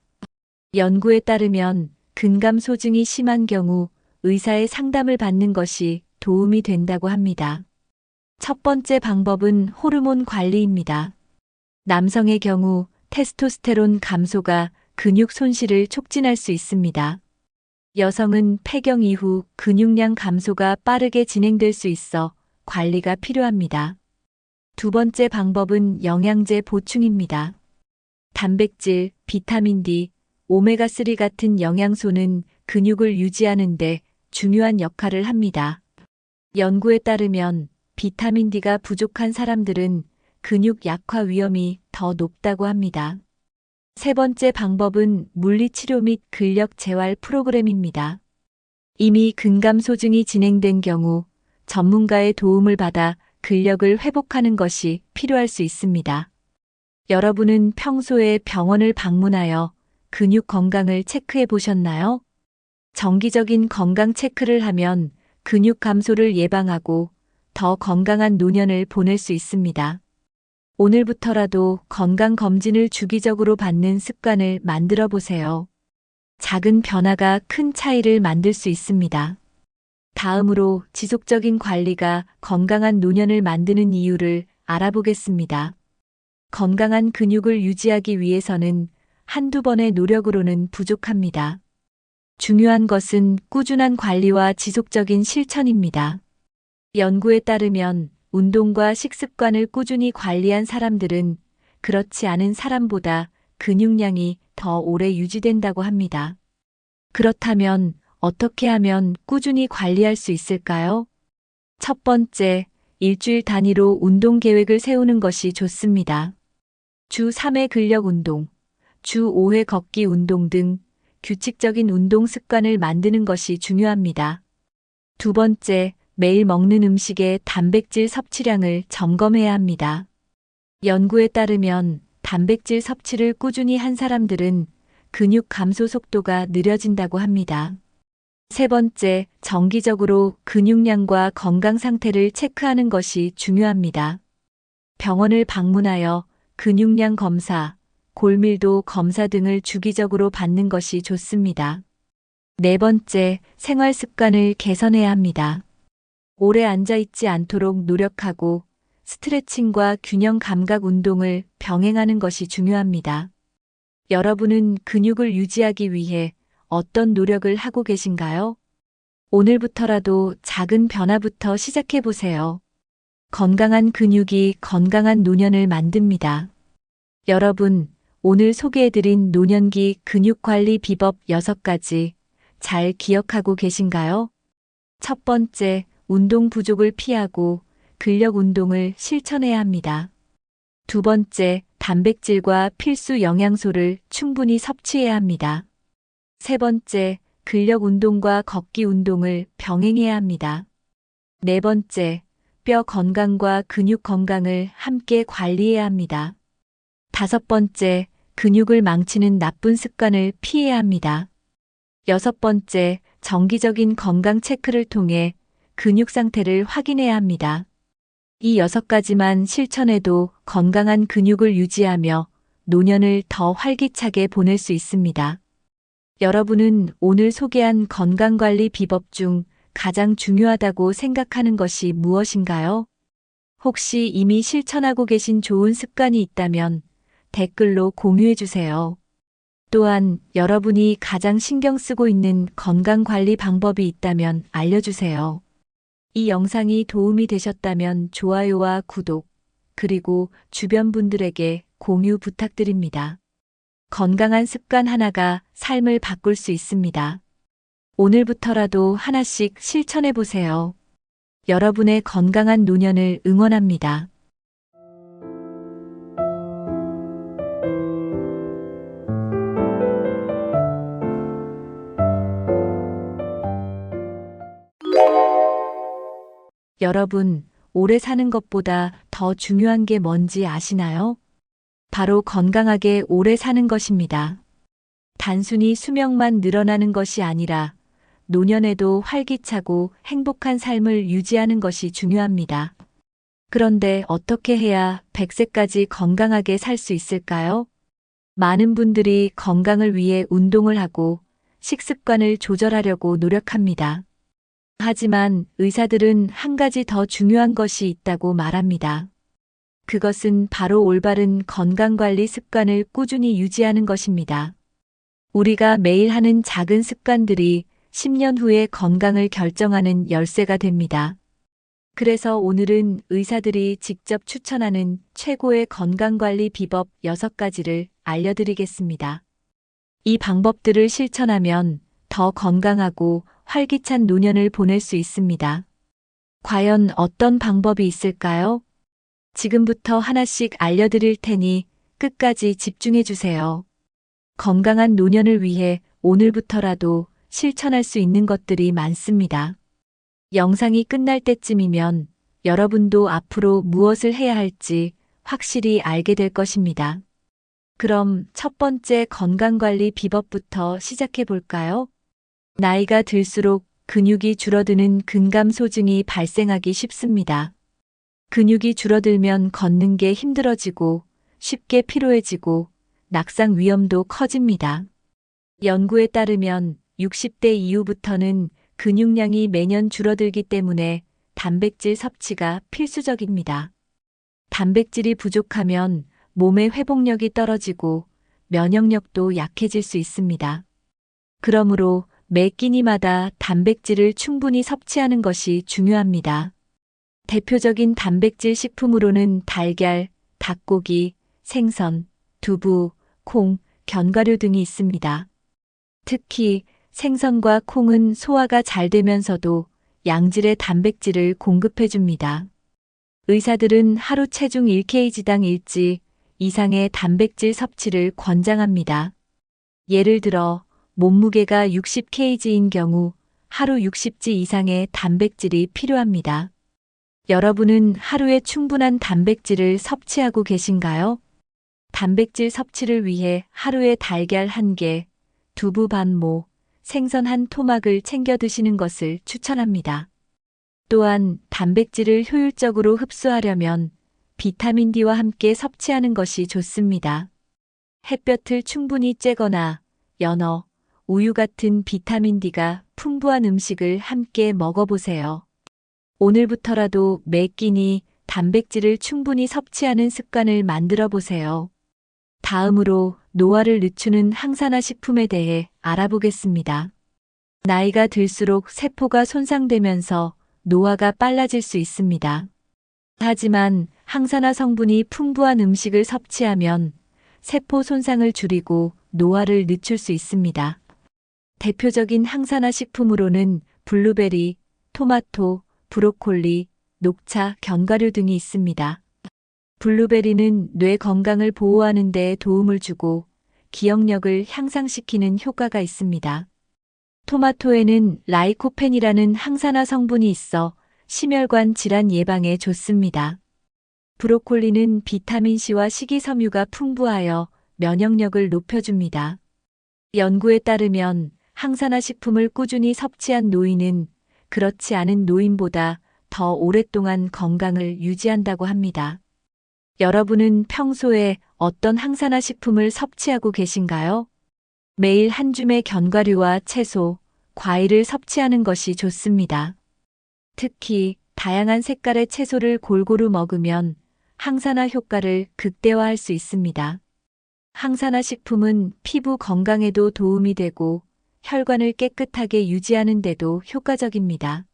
연구에 따르면 근감 소증이 심한 경우 의사의 상담을 받는 것이 도움이 된다고 합니다. 첫 번째 방법은 호르몬 관리입니다. 남성의 경우 테스토스테론 감소가 근육 손실을 촉진할 수 있습니다. 여성은 폐경 이후 근육량 감소가 빠르게 진행될 수 있어 관리가 필요합니다. 두 번째 방법은 영양제 보충입니다. 단백질, 비타민 D, 오메가3 같은 영양소는 근육을 유지하는 데 중요한 역할을 합니다. 연구에 따르면 비타민 D가 부족한 사람들은 근육 약화 위험이 더 높다고 합니다. 세 번째 방법은 물리치료 및 근력 재활 프로그램입니다. 이미 근감 소증이 진행된 경우 전문가의 도움을 받아 근력을 회복하는 것이 필요할 수 있습니다. 여러분은 평소에 병원을 방문하여 근육 건강을 체크해 보셨나요? 정기적인 건강 체크를 하면 근육 감소를 예방하고 더 건강한 노년을 보낼 수 있습니다. 오늘부터라도 건강검진을 주기적으로 받는 습관을 만들어 보세요. 작은 변화가 큰 차이를 만들 수 있습니다. 다음으로 지속적인 관리가 건강한 노년을 만드는 이유를 알아보겠습니다. 건강한 근육을 유지하기 위해서는 한두 번의 노력으로는 부족합니다. 중요한 것은 꾸준한 관리와 지속적인 실천입니다. 연구에 따르면 운동과 식습관을 꾸준히 관리한 사람들은 그렇지 않은 사람보다 근육량이 더 오래 유지된다고 합니다. 그렇다면 어떻게 하면 꾸준히 관리할 수 있을까요? 첫 번째, 일주일 단위로 운동 계획을 세우는 것이 좋습니다. 주 3회 근력 운동, 주 5회 걷기 운동 등 규칙적인 운동 습관을 만드는 것이 중요합니다. 두 번째, 매일 먹는 음식의 단백질 섭취량을 점검해야 합니다. 연구에 따르면 단백질 섭취를 꾸준히 한 사람들은 근육 감소 속도가 느려진다고 합니다. 세 번째, 정기적으로 근육량과 건강 상태를 체크하는 것이 중요합니다. 병원을 방문하여 근육량 검사, 골밀도 검사 등을 주기적으로 받는 것이 좋습니다. 네 번째, 생활 습관을 개선해야 합니다. 오래 앉아 있지 않도록 노력하고 스트레칭과 균형 감각 운동을 병행하는 것이 중요합니다. 여러분은 근육을 유지하기 위해 어떤 노력을 하고 계신가요? 오늘부터라도 작은 변화부터 시작해 보세요. 건강한 근육이 건강한 노년을 만듭니다. 여러분, 오늘 소개해드린 노년기 근육관리 비법 6가지 잘 기억하고 계신가요? 첫 번째, 운동 부족을 피하고 근력 운동을 실천해야 합니다. 두 번째, 단백질과 필수 영양소를 충분히 섭취해야 합니다. 세 번째, 근력 운동과 걷기 운동을 병행해야 합니다. 네 번째, 뼈 건강과 근육 건강을 함께 관리해야 합니다. 다섯 번째, 근육을 망치는 나쁜 습관을 피해야 합니다. 여섯 번째, 정기적인 건강 체크를 통해 근육 상태를 확인해야 합니다. 이 6가지만 실천해도 건강한 근육을 유지하며 노년을 더 활기차게 보낼 수 있습니다. 여러분은 오늘 소개한 건강관리 비법 중 가장 중요하다고 생각하는 것이 무엇인가요? 혹시 이미 실천하고 계신 좋은 습관이 있다면 댓글로 공유해 주세요. 또한 여러분이 가장 신경 쓰고 있는 건강관리 방법이 있다면 알려주세요. 이 영상이 도움이 되셨다면 좋아요와 구독, 그리고 주변 분들에게 공유 부탁드립니다. 건강한 습관 하나가 삶을 바꿀 수 있습니다. 오늘부터라도 하나씩 실천해 보세요. 여러분의 건강한 노년을 응원합니다. 여러분, 오래 사는 것보다 더 중요한 게 뭔지 아시나요? 바로 건강하게 오래 사는 것입니다. 단순히 수명만 늘어나는 것이 아니라 노년에도 활기차고 행복한 삶을 유지하는 것이 중요합니다. 그런데 어떻게 해야 100세까지 건강하게 살 수 있을까요? 많은 분들이 건강을 위해 운동을 하고 식습관을 조절하려고 노력합니다. 하지만 의사들은 한 가지 더 중요한 것이 있다고 말합니다. 그것은 바로 올바른 건강관리 습관을 꾸준히 유지하는 것입니다. 우리가 매일 하는 작은 습관들이 10년 후의 건강을 결정하는 열쇠가 됩니다. 그래서 오늘은 의사들이 직접 추천하는 최고의 건강관리 비법 6가지를 알려드리겠습니다. 이 방법들을 실천하면 더 건강하고 활기찬 노년을 보낼 수 있습니다. 과연 어떤 방법이 있을까요? 지금부터 하나씩 알려드릴 테니 끝까지 집중해 주세요. 건강한 노년을 위해 오늘부터라도 실천할 수 있는 것들이 많습니다. 영상이 끝날 때쯤이면 여러분도 앞으로 무엇을 해야 할지 확실히 알게 될 것입니다. 그럼 첫 번째 건강관리 비법부터 시작해 볼까요? 나이가 들수록 근육이 줄어드는 근감소증이 발생하기 쉽습니다. 근육이 줄어들면 걷는 게 힘들어지고 쉽게 피로해지고 낙상 위험도 커집니다. 연구에 따르면 60대 이후부터는 근육량이 매년 줄어들기 때문에 단백질 섭취가 필수적입니다. 단백질이 부족하면 몸의 회복력이 떨어지고 면역력도 약해질 수 있습니다. 그러므로 매 끼니마다 단백질을 충분히 섭취하는 것이 중요합니다. 대표적인 단백질 식품으로는 달걀, 닭고기, 생선, 두부, 콩, 견과류 등이 있습니다. 특히 생선과 콩은 소화가 잘 되면서도 양질의 단백질을 공급해 줍니다. 의사들은 하루 체중 1kg당 일지 이상의 단백질 섭취를 권장합니다. 예를 들어 몸무게가 60kg인 경우 하루 60지 이상의 단백질이 필요합니다. 여러분은 하루에 충분한 단백질을 섭취하고 계신가요? 단백질 섭취를 위해 하루에 달걀 1개, 두부 반모, 생선 1토막을 챙겨 드시는 것을 추천합니다. 또한 단백질을 효율적으로 흡수하려면 비타민 D와 함께 섭취하는 것이 좋습니다. 햇볕을 충분히 쬐거나 연어, 우유 같은 비타민 D가 풍부한 음식을 함께 먹어보세요. 오늘부터라도 매 끼니 단백질을 충분히 섭취하는 습관을 만들어 보세요. 다음으로 노화를 늦추는 항산화 식품에 대해 알아보겠습니다. 나이가 들수록 세포가 손상되면서 노화가 빨라질 수 있습니다. 하지만 항산화 성분이 풍부한 음식을 섭취하면 세포 손상을 줄이고 노화를 늦출 수 있습니다. 대표적인 항산화 식품으로는 블루베리, 토마토, 브로콜리, 녹차, 견과류 등이 있습니다. 블루베리는 뇌 건강을 보호하는 데 도움을 주고 기억력을 향상시키는 효과가 있습니다. 토마토에는 라이코펜이라는 항산화 성분이 있어 심혈관 질환 예방에 좋습니다. 브로콜리는 비타민C와 식이섬유가 풍부하여 면역력을 높여줍니다. 연구에 따르면 항산화 식품을 꾸준히 섭취한 노인은 그렇지 않은 노인보다 더 오랫동안 건강을 유지한다고 합니다. 여러분은 평소에 어떤 항산화 식품을 섭취하고 계신가요? 매일 한 줌의 견과류와 채소, 과일을 섭취하는 것이 좋습니다. 특히 다양한 색깔의 채소를 골고루 먹으면 항산화 효과를 극대화할 수 있습니다. 항산화 식품은 피부 건강에도 도움이 되고 혈관을 깨끗하게 유지하는 데도 효과적입니다.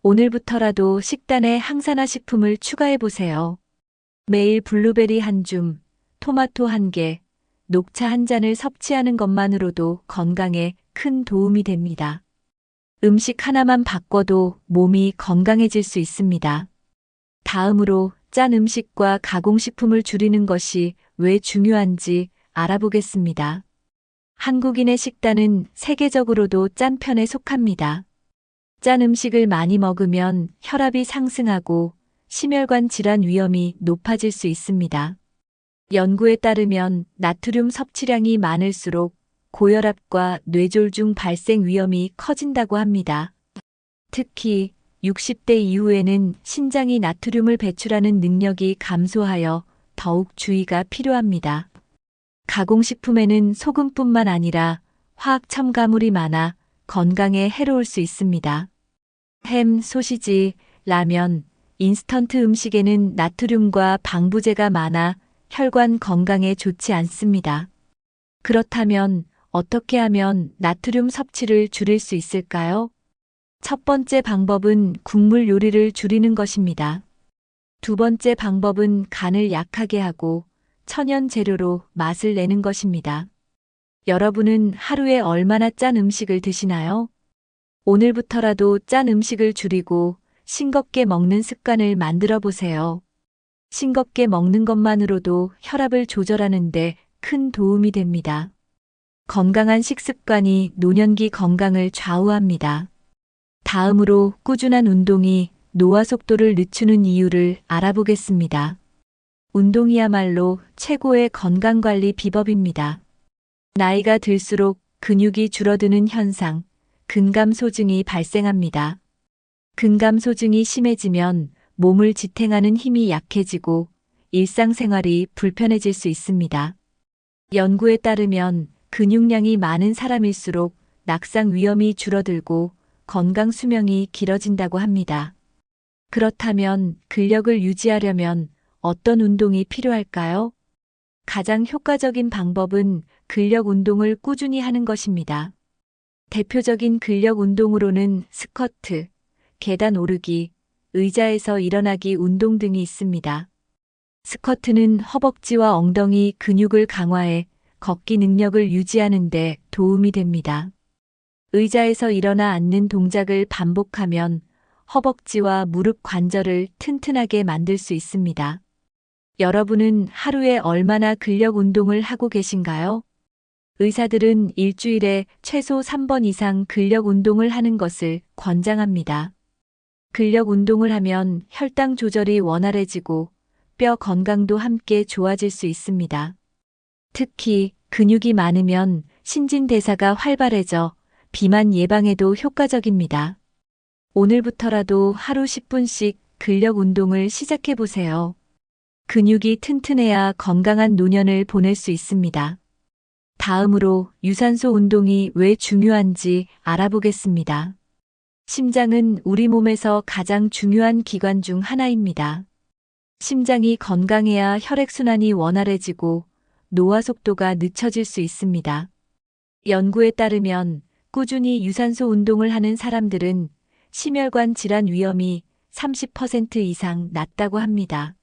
오늘부터라도 식단에 항산화 식품을 추가해 보세요. 매일 블루베리 1줌, 토마토 1개, 녹차 한 잔을 섭취하는 것만으로도 건강에 큰 도움이 됩니다. 음식 하나만 바꿔도 몸이 건강해질 수 있습니다. 다음으로 짠 음식과 가공식품을 줄이는 것이 왜 중요한지 알아보겠습니다. 한국인의 식단은 세계적으로도 짠 편에 속합니다. 짠 음식을 많이 먹으면 혈압이 상승하고 심혈관 질환 위험이 높아질 수 있습니다. 연구에 따르면 나트륨 섭취량이 많을수록 고혈압과 뇌졸중 발생 위험이 커진다고 합니다. 특히 60대 이후에는 신장이 나트륨을 배출하는 능력이 감소하여 더욱 주의가 필요합니다. 가공식품에는 소금뿐만 아니라 화학 첨가물이 많아 건강에 해로울 수 있습니다. 햄, 소시지, 라면, 인스턴트 음식에는 나트륨과 방부제가 많아 혈관 건강에 좋지 않습니다. 그렇다면 어떻게 하면 나트륨 섭취를 줄일 수 있을까요? 첫 번째 방법은 국물 요리를 줄이는 것입니다. 두 번째 방법은 간을 약하게 하고 천연 재료로 맛을 내는 것입니다. 여러분은 하루에 얼마나 짠 음식을 드시나요? 오늘부터라도 짠 음식을 줄이고 싱겁게 먹는 습관을 만들어 보세요. 싱겁게 먹는 것만으로도 혈압을 조절하는 데 큰 도움이 됩니다. 건강한 식습관이 노년기 건강을 좌우합니다. 다음으로 꾸준한 운동이 노화 속도를 늦추는 이유를 알아보겠습니다. 운동이야말로 최고의 건강관리 비법입니다. 나이가 들수록 근육이 줄어드는 현상, 근감소증이 발생합니다. 근감소증이 심해지면 몸을 지탱하는 힘이 약해지고 일상생활이 불편해질 수 있습니다. 연구에 따르면 근육량이 많은 사람일수록 낙상 위험이 줄어들고 건강 수명이 길어진다고 합니다. 그렇다면 근력을 유지하려면 어떤 운동이 필요할까요? 가장 효과적인 방법은 근력 운동을 꾸준히 하는 것입니다. 대표적인 근력 운동으로는 스쿼트, 계단 오르기, 의자에서 일어나기 운동 등이 있습니다. 스쿼트는 허벅지와 엉덩이 근육을 강화해 걷기 능력을 유지하는 데 도움이 됩니다. 의자에서 일어나 앉는 동작을 반복하면 허벅지와 무릎 관절을 튼튼하게 만들 수 있습니다. 여러분은 하루에 얼마나 근력 운동을 하고 계신가요? 의사들은 일주일에 최소 3번 이상 근력 운동을 하는 것을 권장합니다. 근력 운동을 하면 혈당 조절이 원활해지고 뼈 건강도 함께 좋아질 수 있습니다. 특히 근육이 많으면 신진대사가 활발해져 비만 예방에도 효과적입니다. 오늘부터라도 하루 10분씩 근력 운동을 시작해 보세요. 근육이 튼튼해야 건강한 노년을 보낼 수 있습니다. 다음으로 유산소 운동이 왜 중요한지 알아보겠습니다. 심장은 우리 몸에서 가장 중요한 기관 중 하나입니다. 심장이 건강해야 혈액순환이 원활해지고 노화 속도가 늦춰질 수 있습니다. 연구에 따르면 꾸준히 유산소 운동을 하는 사람들은 심혈관 질환 위험이 30% 이상 낮다고 합니다.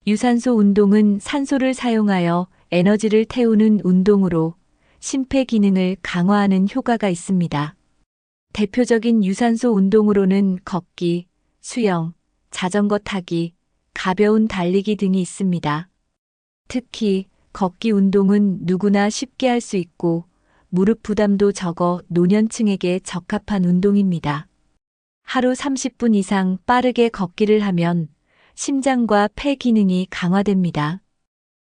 유산소 운동은 산소를 사용하여 에너지를 태우는 운동으로 심폐 기능을 강화하는 효과가 있습니다. 대표적인 유산소 운동으로는 걷기, 수영, 자전거 타기, 가벼운 달리기 등이 있습니다. 특히 걷기 운동은 누구나 쉽게 할 수 있고 무릎 부담도 적어 노년층에게 적합한 운동입니다. 하루 30분 이상 빠르게 걷기를 하면 심장과 폐 기능이 강화됩니다.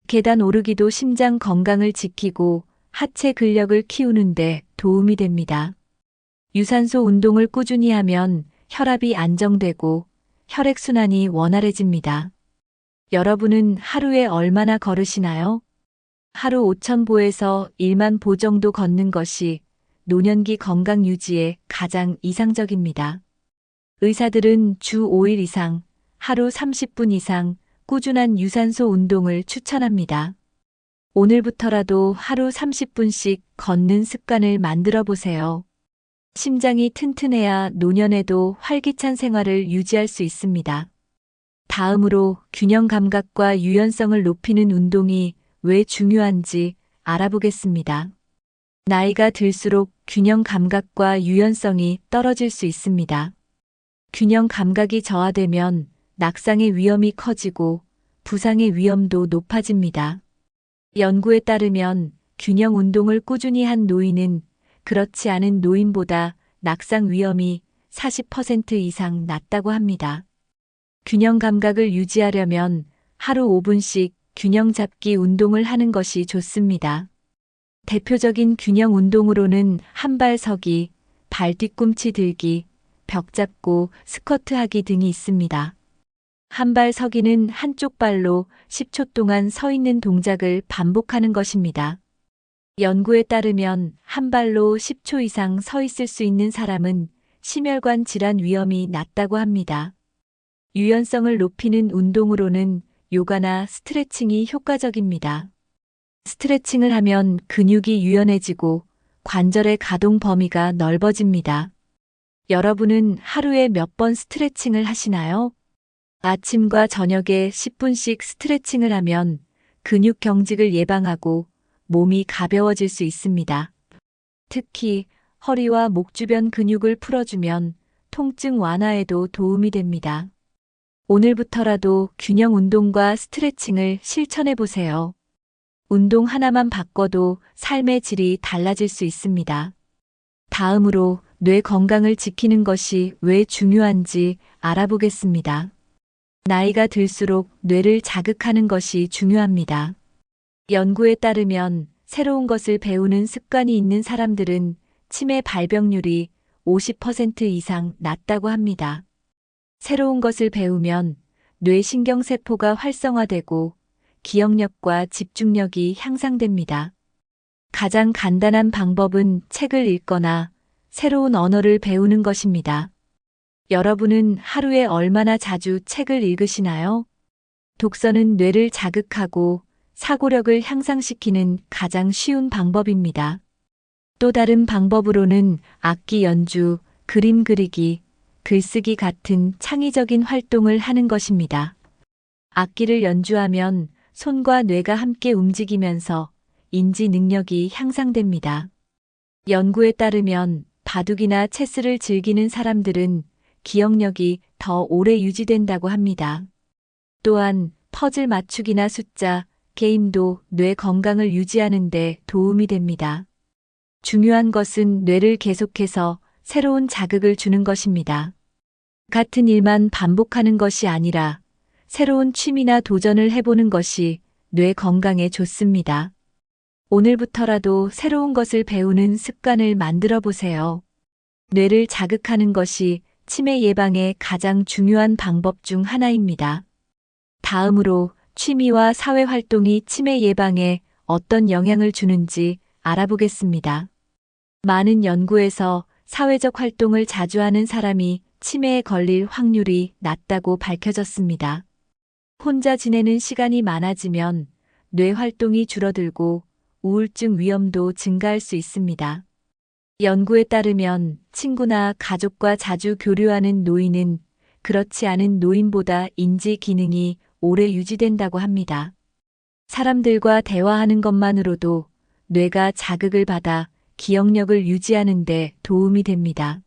계단 오르기도 심장 건강을 지키고 하체 근력을 키우는 데 도움이 됩니다. 유산소 운동을 꾸준히 하면 혈압이 안정되고 혈액순환이 원활해집니다. 여러분은 하루에 얼마나 걸으시나요? 하루 5,000보에서 1만 보 정도 걷는 것이 노년기 건강 유지에 가장 이상적입니다. 의사들은 주 5일 이상, 하루 30분 이상 꾸준한 유산소 운동을 추천합니다. 오늘부터라도 하루 30분씩 걷는 습관을 만들어 보세요. 심장이 튼튼해야 노년에도 활기찬 생활을 유지할 수 있습니다. 다음으로 균형 감각과 유연성을 높이는 운동이 왜 중요한지 알아보겠습니다. 나이가 들수록 균형 감각과 유연성이 떨어질 수 있습니다. 균형 감각이 저하되면 낙상의 위험이 커지고 부상의 위험도 높아집니다. 연구에 따르면 균형 운동을 꾸준히 한 노인은 그렇지 않은 노인보다 낙상 위험이 40% 이상 낮다고 합니다. 균형 감각을 유지하려면 하루 5분씩 균형 잡기 운동을 하는 것이 좋습니다. 대표적인 균형 운동으로는 한발 서기, 발 뒤꿈치 들기, 벽 잡고 스쿼트 하기 등이 있습니다. 한발 서기는 한쪽 발로 10초 동안 서 있는 동작을 반복하는 것입니다. 연구에 따르면 한 발로 10초 이상 서 있을 수 있는 사람은 심혈관 질환 위험이 낮다고 합니다. 유연성을 높이는 운동으로는 요가나 스트레칭이 효과적입니다. 스트레칭을 하면 근육이 유연해지고 관절의 가동 범위가 넓어집니다. 여러분은 하루에 몇 번 스트레칭을 하시나요? 아침과 저녁에 10분씩 스트레칭을 하면 근육 경직을 예방하고 몸이 가벼워질 수 있습니다. 특히 허리와 목 주변 근육을 풀어주면 통증 완화에도 도움이 됩니다. 오늘부터라도 균형 운동과 스트레칭을 실천해 보세요. 운동 하나만 바꿔도 삶의 질이 달라질 수 있습니다. 다음으로 뇌 건강을 지키는 것이 왜 중요한지 알아보겠습니다. 나이가 들수록 뇌를 자극하는 것이 중요합니다. 연구에 따르면 새로운 것을 배우는 습관이 있는 사람들은 치매 발병률이 50% 이상 낮다고 합니다. 새로운 것을 배우면 뇌신경세포가 활성화되고 기억력과 집중력이 향상됩니다. 가장 간단한 방법은 책을 읽거나 새로운 언어를 배우는 것입니다. 여러분은 하루에 얼마나 자주 책을 읽으시나요? 독서는 뇌를 자극하고 사고력을 향상시키는 가장 쉬운 방법입니다. 또 다른 방법으로는 악기 연주, 그림 그리기, 글쓰기 같은 창의적인 활동을 하는 것입니다. 악기를 연주하면 손과 뇌가 함께 움직이면서 인지 능력이 향상됩니다. 연구에 따르면 바둑이나 체스를 즐기는 사람들은 기억력이 더 오래 유지된다고 합니다. 또한 퍼즐 맞추기나 숫자, 게임도 뇌 건강을 유지하는 데 도움이 됩니다. 중요한 것은 뇌를 계속해서 새로운 자극을 주는 것입니다. 같은 일만 반복하는 것이 아니라 새로운 취미나 도전을 해보는 것이 뇌 건강에 좋습니다. 오늘부터라도 새로운 것을 배우는 습관을 만들어 보세요. 뇌를 자극하는 것이 치매 예방의 가장 중요한 방법 중 하나입니다. 다음으로 취미와 사회 활동이 치매 예방에 어떤 영향을 주는지 알아보겠습니다. 많은 연구에서 사회적 활동을 자주 하는 사람이 치매에 걸릴 확률이 낮다고 밝혀졌습니다. 혼자 지내는 시간이 많아지면 뇌 활동이 줄어들고 우울증 위험도 증가할 수 있습니다. 연구에 따르면 친구나 가족과 자주 교류하는 노인은 그렇지 않은 노인보다 인지 기능이 오래 유지된다고 합니다. 사람들과 대화하는 것만으로도 뇌가 자극을 받아 기억력을 유지하는 데 도움이 됩니다.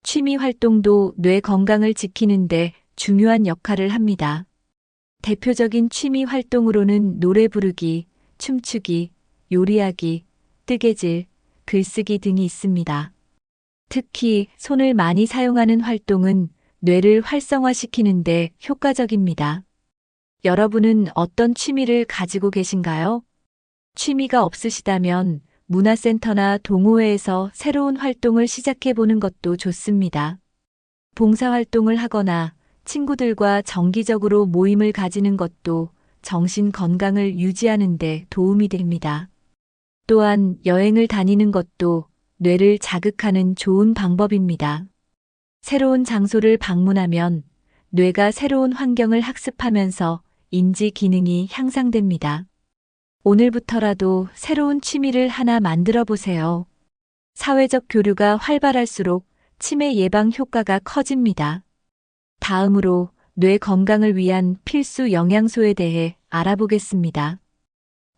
취미 활동도 뇌 건강을 지키는 데 중요한 역할을 합니다. 대표적인 취미 활동으로는 노래 부르기, 춤추기, 요리하기, 뜨개질, 글쓰기 등이 있습니다. 특히 손을 많이 사용하는 활동은 뇌를 활성화시키는 데 효과적입니다. 여러분은 어떤 취미를 가지고 계신가요? 취미가 없으시다면 문화센터나 동호회에서 새로운 활동을 시작해보는 것도 좋습니다. 봉사활동을 하거나 친구들과 정기적으로 모임을 가지는 것도 정신 건강을 유지하는 데 도움이 됩니다. 또한 여행을 다니는 것도 뇌를 자극하는 좋은 방법입니다. 새로운 장소를 방문하면 뇌가 새로운 환경을 학습하면서 인지 기능이 향상됩니다. 오늘부터라도 새로운 취미를 하나 만들어 보세요. 사회적 교류가 활발할수록 치매 예방 효과가 커집니다. 다음으로 뇌 건강을 위한 필수 영양소에 대해 알아보겠습니다.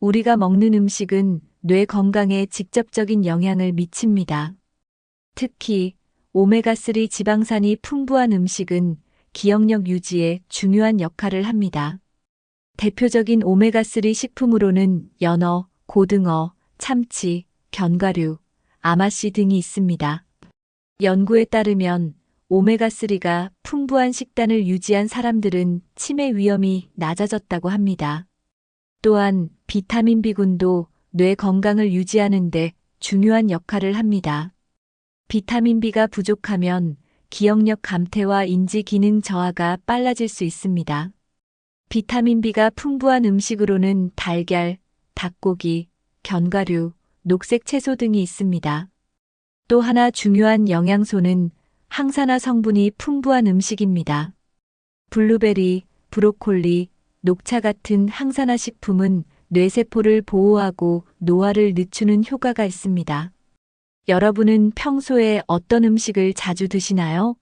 우리가 먹는 음식은 뇌 건강에 직접적인 영향을 미칩니다. 특히 오메가3 지방산이 풍부한 음식은 기억력 유지에 중요한 역할을 합니다. 대표적인 오메가3 식품으로는 연어, 고등어, 참치, 견과류, 아마씨 등이 있습니다. 연구에 따르면 오메가3가 풍부한 식단을 유지한 사람들은 치매 위험이 낮아졌다고 합니다. 또한 비타민 B군도 뇌 건강을 유지하는 데 중요한 역할을 합니다. 비타민 B가 부족하면 기억력 감퇴와 인지 기능 저하가 빨라질 수 있습니다. 비타민 B가 풍부한 음식으로는 달걀, 닭고기, 견과류, 녹색 채소 등이 있습니다. 또 하나 중요한 영양소는 항산화 성분이 풍부한 음식입니다. 블루베리, 브로콜리, 녹차 같은 항산화 식품은 뇌세포를 보호하고 노화를 늦추는 효과가 있습니다. 여러분은 평소에 어떤 음식을 자주 드시나요?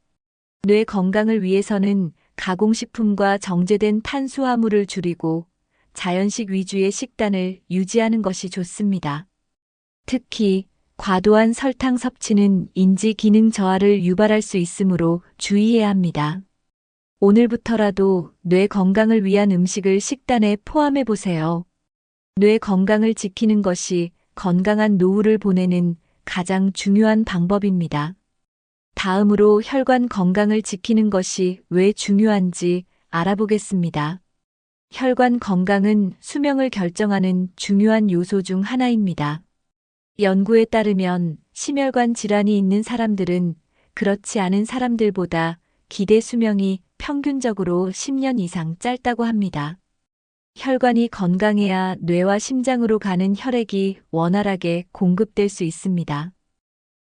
뇌 건강을 위해서는 가공식품과 정제된 탄수화물을 줄이고 자연식 위주의 식단을 유지하는 것이 좋습니다. 특히 과도한 설탕 섭취는 인지 기능 저하를 유발할 수 있으므로 주의해야 합니다. 오늘부터라도 뇌 건강을 위한 음식을 식단에 포함해 보세요. 뇌 건강을 지키는 것이 건강한 노후를 보내는 가장 중요한 방법입니다. 다음으로 혈관 건강을 지키는 것이 왜 중요한지 알아보겠습니다. 혈관 건강은 수명을 결정하는 중요한 요소 중 하나입니다. 연구에 따르면 심혈관 질환이 있는 사람들은 그렇지 않은 사람들보다 기대 수명이 평균적으로 10년 이상 짧다고 합니다. 혈관이 건강해야 뇌와 심장으로 가는 혈액이 원활하게 공급될 수 있습니다.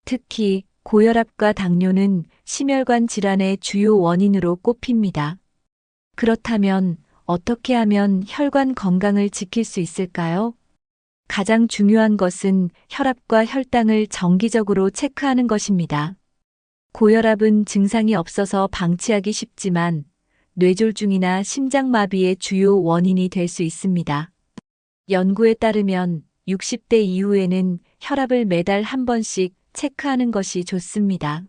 특히 고혈압과 당뇨는 심혈관 질환의 주요 원인으로 꼽힙니다. 그렇다면 어떻게 하면 혈관 건강을 지킬 수 있을까요? 가장 중요한 것은 혈압과 혈당을 정기적으로 체크하는 것입니다. 고혈압은 증상이 없어서 방치하기 쉽지만 뇌졸중이나 심장마비의 주요 원인이 될 수 있습니다. 연구에 따르면 60대 이후에는 혈압을 매달 한 번씩 체크하는 것이 좋습니다.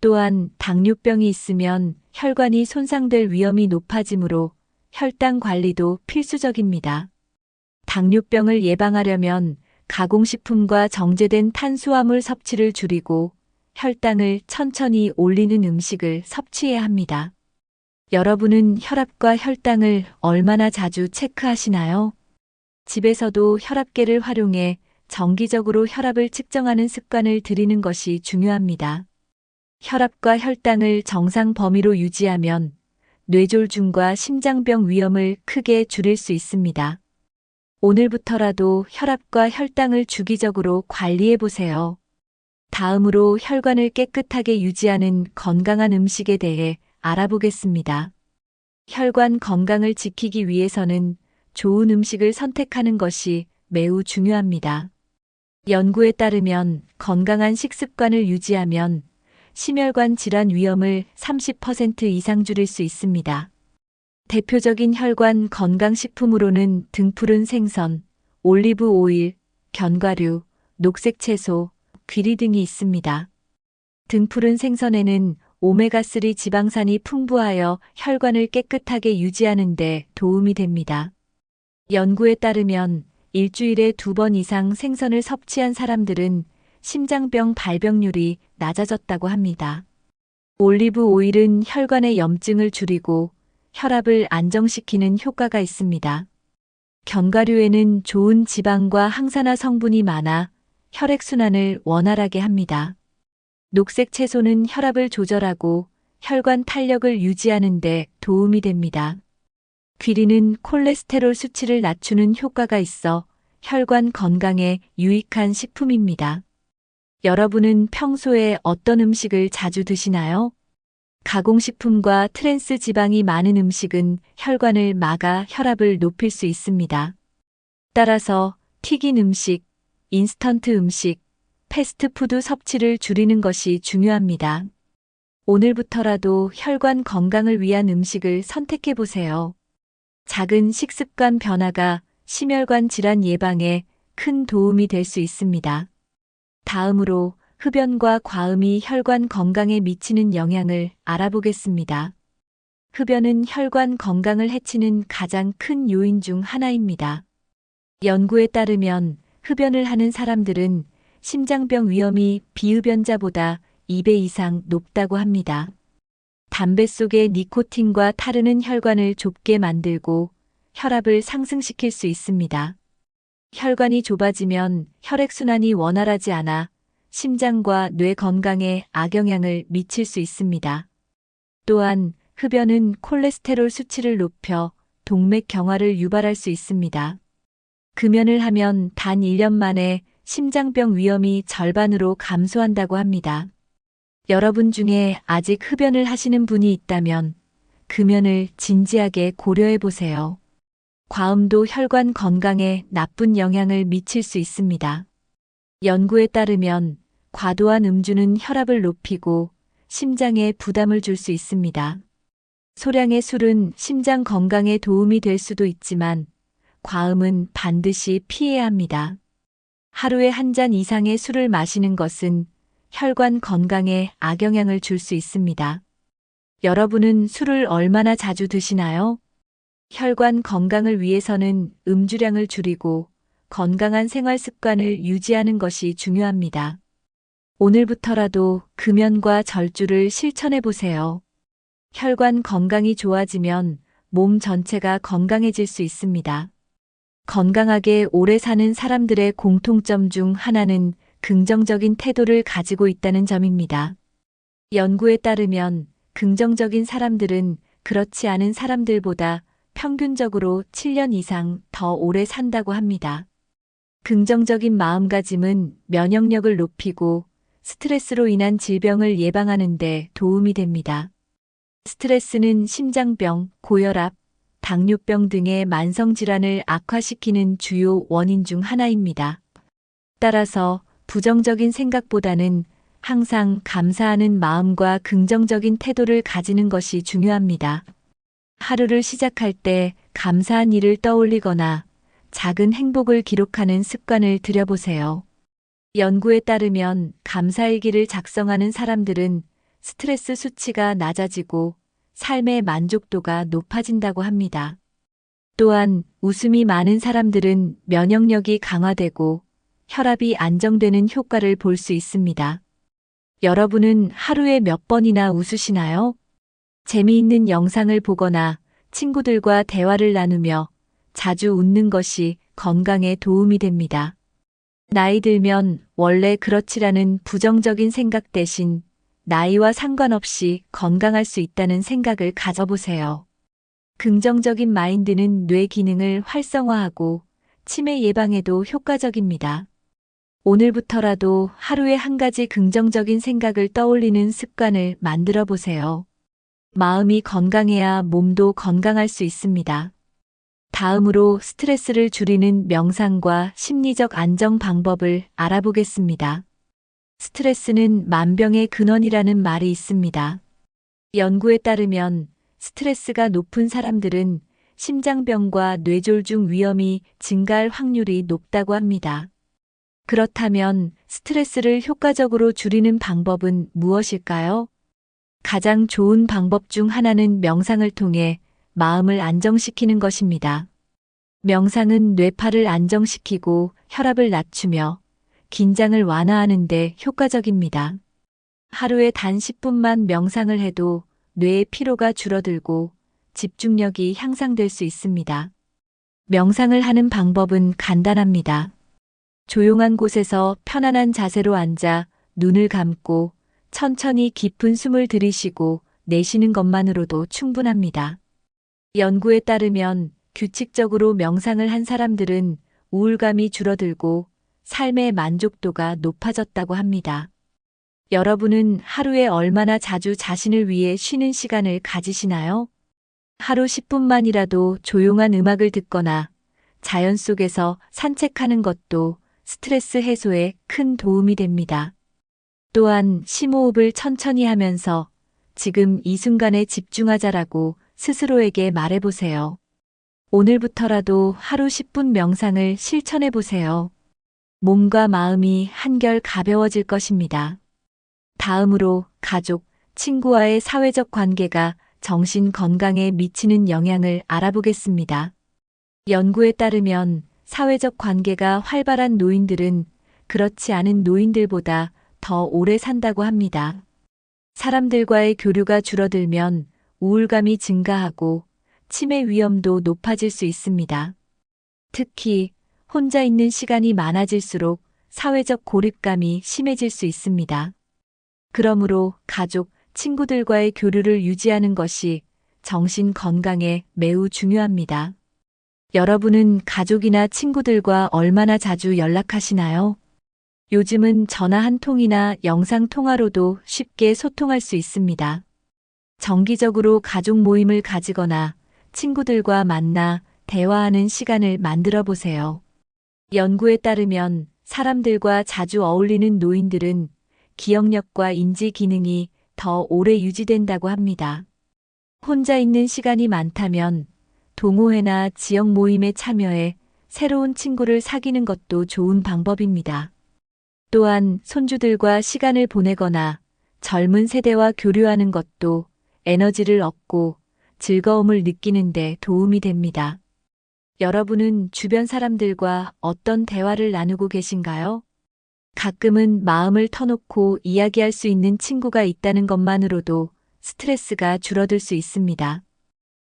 또한 당뇨병이 있으면 혈관이 손상될 위험이 높아지므로 혈당 관리도 필수적입니다. 당뇨병을 예방하려면 가공식품과 정제된 탄수화물 섭취를 줄이고 혈당을 천천히 올리는 음식을 섭취해야 합니다. 여러분은 혈압과 혈당을 얼마나 자주 체크하시나요? 집에서도 혈압계를 활용해 정기적으로 혈압을 측정하는 습관을 들이는 것이 중요합니다. 혈압과 혈당을 정상 범위로 유지하면 뇌졸중과 심장병 위험을 크게 줄일 수 있습니다. 오늘부터라도 혈압과 혈당을 주기적으로 관리해 보세요. 다음으로 혈관을 깨끗하게 유지하는 건강한 음식에 대해 알아보겠습니다. 혈관 건강을 지키기 위해서는 좋은 음식을 선택하는 것이 매우 중요합니다. 연구에 따르면 건강한 식습관을 유지하면 심혈관 질환 위험을 30% 이상 줄일 수 있습니다. 대표적인 혈관 건강식품으로는 등푸른 생선, 올리브 오일, 견과류, 녹색 채소, 귀리 등이 있습니다. 등푸른 생선에는 오메가3 지방산이 풍부하여 혈관을 깨끗하게 유지하는 데 도움이 됩니다. 연구에 따르면 일주일에 2번 이상 생선을 섭취한 사람들은 심장병 발병률이 낮아졌다고 합니다. 올리브 오일은 혈관의 염증을 줄이고 혈압을 안정시키는 효과가 있습니다. 견과류에는 좋은 지방과 항산화 성분이 많아 혈액순환을 원활하게 합니다. 녹색 채소는 혈압을 조절하고 혈관 탄력을 유지하는 데 도움이 됩니다. 귀리는 콜레스테롤 수치를 낮추는 효과가 있어 혈관 건강에 유익한 식품입니다. 여러분은 평소에 어떤 음식을 자주 드시나요? 가공식품과 트랜스 지방이 많은 음식은 혈관을 막아 혈압을 높일 수 있습니다. 따라서 튀긴 음식, 인스턴트 음식, 패스트푸드 섭취를 줄이는 것이 중요합니다. 오늘부터라도 혈관 건강을 위한 음식을 선택해 보세요. 작은 식습관 변화가 심혈관 질환 예방에 큰 도움이 될 수 있습니다. 다음으로 흡연과 과음이 혈관 건강에 미치는 영향을 알아보겠습니다. 흡연은 혈관 건강을 해치는 가장 큰 요인 중 하나입니다. 연구에 따르면 흡연을 하는 사람들은 심장병 위험이 비흡연자보다 2배 이상 높다고 합니다. 담배 속의 니코틴과 타르는 혈관을 좁게 만들고 혈압을 상승시킬 수 있습니다. 혈관이 좁아지면 혈액순환이 원활하지 않아 심장과 뇌 건강에 악영향을 미칠 수 있습니다. 또한 흡연은 콜레스테롤 수치를 높여 동맥경화를 유발할 수 있습니다. 금연을 하면 단 1년 만에 심장병 위험이 절반으로 감소한다고 합니다. 여러분 중에 아직 흡연을 하시는 분이 있다면 금연을 진지하게 고려해 보세요. 과음도 혈관 건강에 나쁜 영향을 미칠 수 있습니다. 연구에 따르면 과도한 음주는 혈압을 높이고 심장에 부담을 줄 수 있습니다. 소량의 술은 심장 건강에 도움이 될 수도 있지만 과음은 반드시 피해야 합니다. 하루에 한 잔 이상의 술을 마시는 것은 혈관 건강에 악영향을 줄 수 있습니다. 여러분은 술을 얼마나 자주 드시나요? 혈관 건강을 위해서는 음주량을 줄이고 건강한 생활 습관을 유지하는 것이 중요합니다. 오늘부터라도 금연과 절주를 실천해 보세요. 혈관 건강이 좋아지면 몸 전체가 건강해질 수 있습니다. 건강하게 오래 사는 사람들의 공통점 중 하나는 긍정적인 태도를 가지고 있다는 점입니다. 연구에 따르면 긍정적인 사람들은 그렇지 않은 사람들보다 평균적으로 7년 이상 더 오래 산다고 합니다. 긍정적인 마음가짐은 면역력을 높이고 스트레스로 인한 질병을 예방하는 데 도움이 됩니다. 스트레스는 심장병, 고혈압, 당뇨병 등의 만성질환을 악화시키는 주요 원인 중 하나입니다. 따라서 부정적인 생각보다는 항상 감사하는 마음과 긍정적인 태도를 가지는 것이 중요합니다. 하루를 시작할 때 감사한 일을 떠올리거나 작은 행복을 기록하는 습관을 들여보세요. 연구에 따르면 감사일기를 작성하는 사람들은 스트레스 수치가 낮아지고 삶의 만족도가 높아진다고 합니다. 또한 웃음이 많은 사람들은 면역력이 강화되고 혈압이 안정되는 효과를 볼 수 있습니다. 여러분은 하루에 몇 번이나 웃으시나요? 재미있는 영상을 보거나 친구들과 대화를 나누며 자주 웃는 것이 건강에 도움이 됩니다. 나이 들면 원래 그렇지라는 부정적인 생각 대신 나이와 상관없이 건강할 수 있다는 생각을 가져보세요. 긍정적인 마인드는 뇌 기능을 활성화하고 치매 예방에도 효과적입니다. 오늘부터라도 하루에 한 가지 긍정적인 생각을 떠올리는 습관을 만들어 보세요. 마음이 건강해야 몸도 건강할 수 있습니다. 다음으로 스트레스를 줄이는 명상과 심리적 안정 방법을 알아보겠습니다. 스트레스는 만병의 근원이라는 말이 있습니다. 연구에 따르면 스트레스가 높은 사람들은 심장병과 뇌졸중 위험이 증가할 확률이 높다고 합니다. 그렇다면 스트레스를 효과적으로 줄이는 방법은 무엇일까요? 가장 좋은 방법 중 하나는 명상을 통해 마음을 안정시키는 것입니다. 명상은 뇌파를 안정시키고 혈압을 낮추며 긴장을 완화하는 데 효과적입니다. 하루에 단 10분만 명상을 해도 뇌의 피로가 줄어들고 집중력이 향상될 수 있습니다. 명상을 하는 방법은 간단합니다. 조용한 곳에서 편안한 자세로 앉아 눈을 감고 천천히 깊은 숨을 들이쉬고 내쉬는 것만으로도 충분합니다. 연구에 따르면 규칙적으로 명상을 한 사람들은 우울감이 줄어들고 삶의 만족도가 높아졌다고 합니다. 여러분은 하루에 얼마나 자주 자신을 위해 쉬는 시간을 가지시나요? 하루 10분만이라도 조용한 음악을 듣거나 자연 속에서 산책하는 것도 스트레스 해소에 큰 도움이 됩니다. 또한 심호흡을 천천히 하면서 지금 이 순간에 집중하자라고 스스로에게 말해보세요. 오늘부터라도 하루 10분 명상을 실천해 보세요. 몸과 마음이 한결 가벼워질 것입니다. 다음으로 가족, 친구와의 사회적 관계가 정신 건강에 미치는 영향을 알아보겠습니다. 연구에 따르면 사회적 관계가 활발한 노인들은 그렇지 않은 노인들보다 더 오래 산다고 합니다. 사람들과의 교류가 줄어들면 우울감이 증가하고 치매 위험도 높아질 수 있습니다. 특히 혼자 있는 시간이 많아질수록 사회적 고립감이 심해질 수 있습니다. 그러므로 가족, 친구들과의 교류를 유지하는 것이 정신 건강에 매우 중요합니다. 여러분은 가족이나 친구들과 얼마나 자주 연락하시나요? 요즘은 전화 한 통이나 영상 통화로도 쉽게 소통할 수 있습니다. 정기적으로 가족 모임을 가지거나 친구들과 만나 대화하는 시간을 만들어 보세요. 연구에 따르면 사람들과 자주 어울리는 노인들은 기억력과 인지 기능이 더 오래 유지된다고 합니다. 혼자 있는 시간이 많다면 동호회나 지역 모임에 참여해 새로운 친구를 사귀는 것도 좋은 방법입니다. 또한 손주들과 시간을 보내거나 젊은 세대와 교류하는 것도 에너지를 얻고 즐거움을 느끼는 데 도움이 됩니다. 여러분은 주변 사람들과 어떤 대화를 나누고 계신가요? 가끔은 마음을 터놓고 이야기할 수 있는 친구가 있다는 것만으로도 스트레스가 줄어들 수 있습니다.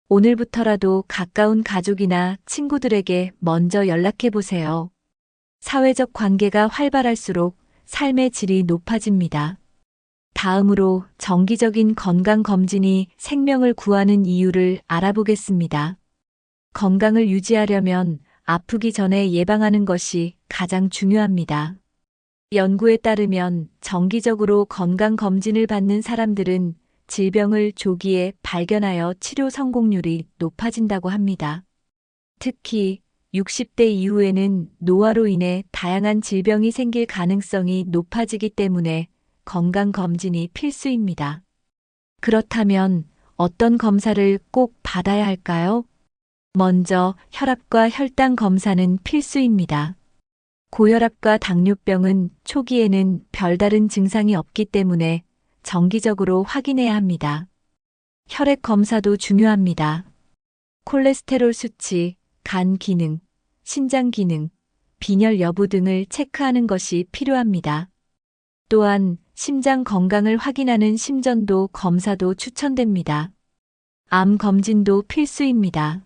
오늘부터라도 가까운 가족이나 친구들에게 먼저 연락해 보세요. 사회적 관계가 활발할수록 삶의 질이 높아집니다. 다음으로 정기적인 건강검진이 생명을 구하는 이유를 알아보겠습니다. 건강을 유지하려면 아프기 전에 예방하는 것이 가장 중요합니다. 연구에 따르면 정기적으로 건강검진을 받는 사람들은 질병을 조기에 발견하여 치료 성공률이 높아진다고 합니다. 특히 60대 이후에는 노화로 인해 다양한 질병이 생길 가능성이 높아지기 때문에 건강검진이 필수입니다. 그렇다면 어떤 검사를 꼭 받아야 할까요? 먼저 혈압과 혈당 검사는 필수입니다. 고혈압과 당뇨병은 초기에는 별다른 증상이 없기 때문에 정기적으로 확인해야 합니다. 혈액 검사도 중요합니다. 콜레스테롤 수치, 간 기능, 신장 기능, 빈혈 여부 등을 체크하는 것이 필요합니다. 또한 심장 건강을 확인하는 심전도 검사도 추천됩니다. 암 검진도 필수입니다.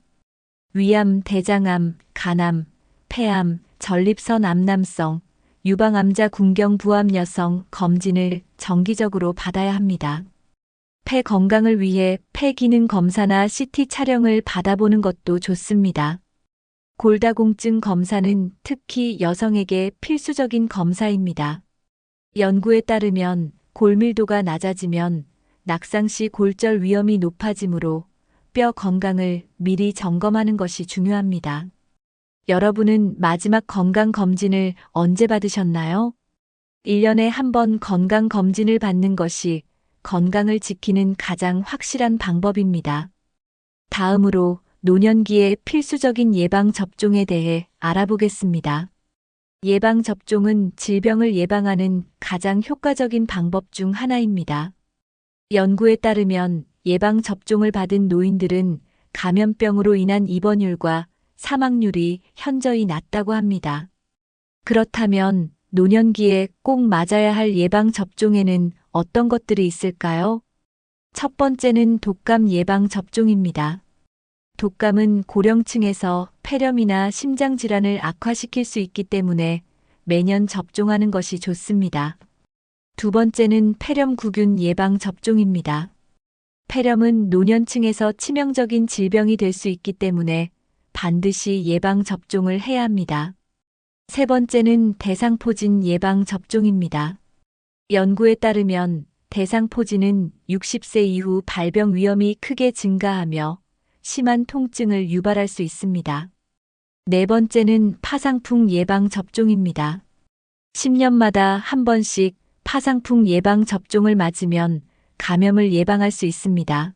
위암, 대장암, 간암, 폐암, 전립선 암남성, 유방암자 궁경부암 여성 검진을 정기적으로 받아야 합니다. 폐 건강을 위해 폐 기능 검사나 CT 촬영을 받아보는 것도 좋습니다. 골다공증 검사는 특히 여성에게 필수적인 검사입니다. 연구에 따르면 골밀도가 낮아지면 낙상시 골절 위험이 높아지므로 뼈 건강을 미리 점검하는 것이 중요합니다. 여러분은 마지막 건강검진을 언제 받으셨나요? 1년에 한 번 건강검진을 받는 것이 건강을 지키는 가장 확실한 방법입니다. 다음으로 노년기의 필수적인 예방접종에 대해 알아보겠습니다. 예방접종은 질병을 예방하는 가장 효과적인 방법 중 하나입니다. 연구에 따르면 예방접종을 받은 노인들은 감염병으로 인한 입원율과 사망률이 현저히 낮다고 합니다. 그렇다면 노년기에 꼭 맞아야 할 예방접종에는 어떤 것들이 있을까요? 첫 번째는 독감 예방접종입니다. 독감은 고령층에서 폐렴이나 심장질환을 악화시킬 수 있기 때문에 매년 접종하는 것이 좋습니다. 두 번째는 폐렴구균 예방접종입니다. 폐렴은 노년층에서 치명적인 질병이 될 수 있기 때문에 반드시 예방접종을 해야 합니다. 세 번째는 대상포진 예방접종입니다. 연구에 따르면 대상포진은 60세 이후 발병 위험이 크게 증가하며 심한 통증을 유발할 수 있습니다. 네 번째는 파상풍 예방접종입니다. 10년마다 한 번씩 파상풍 예방접종을 맞으면 감염을 예방할 수 있습니다.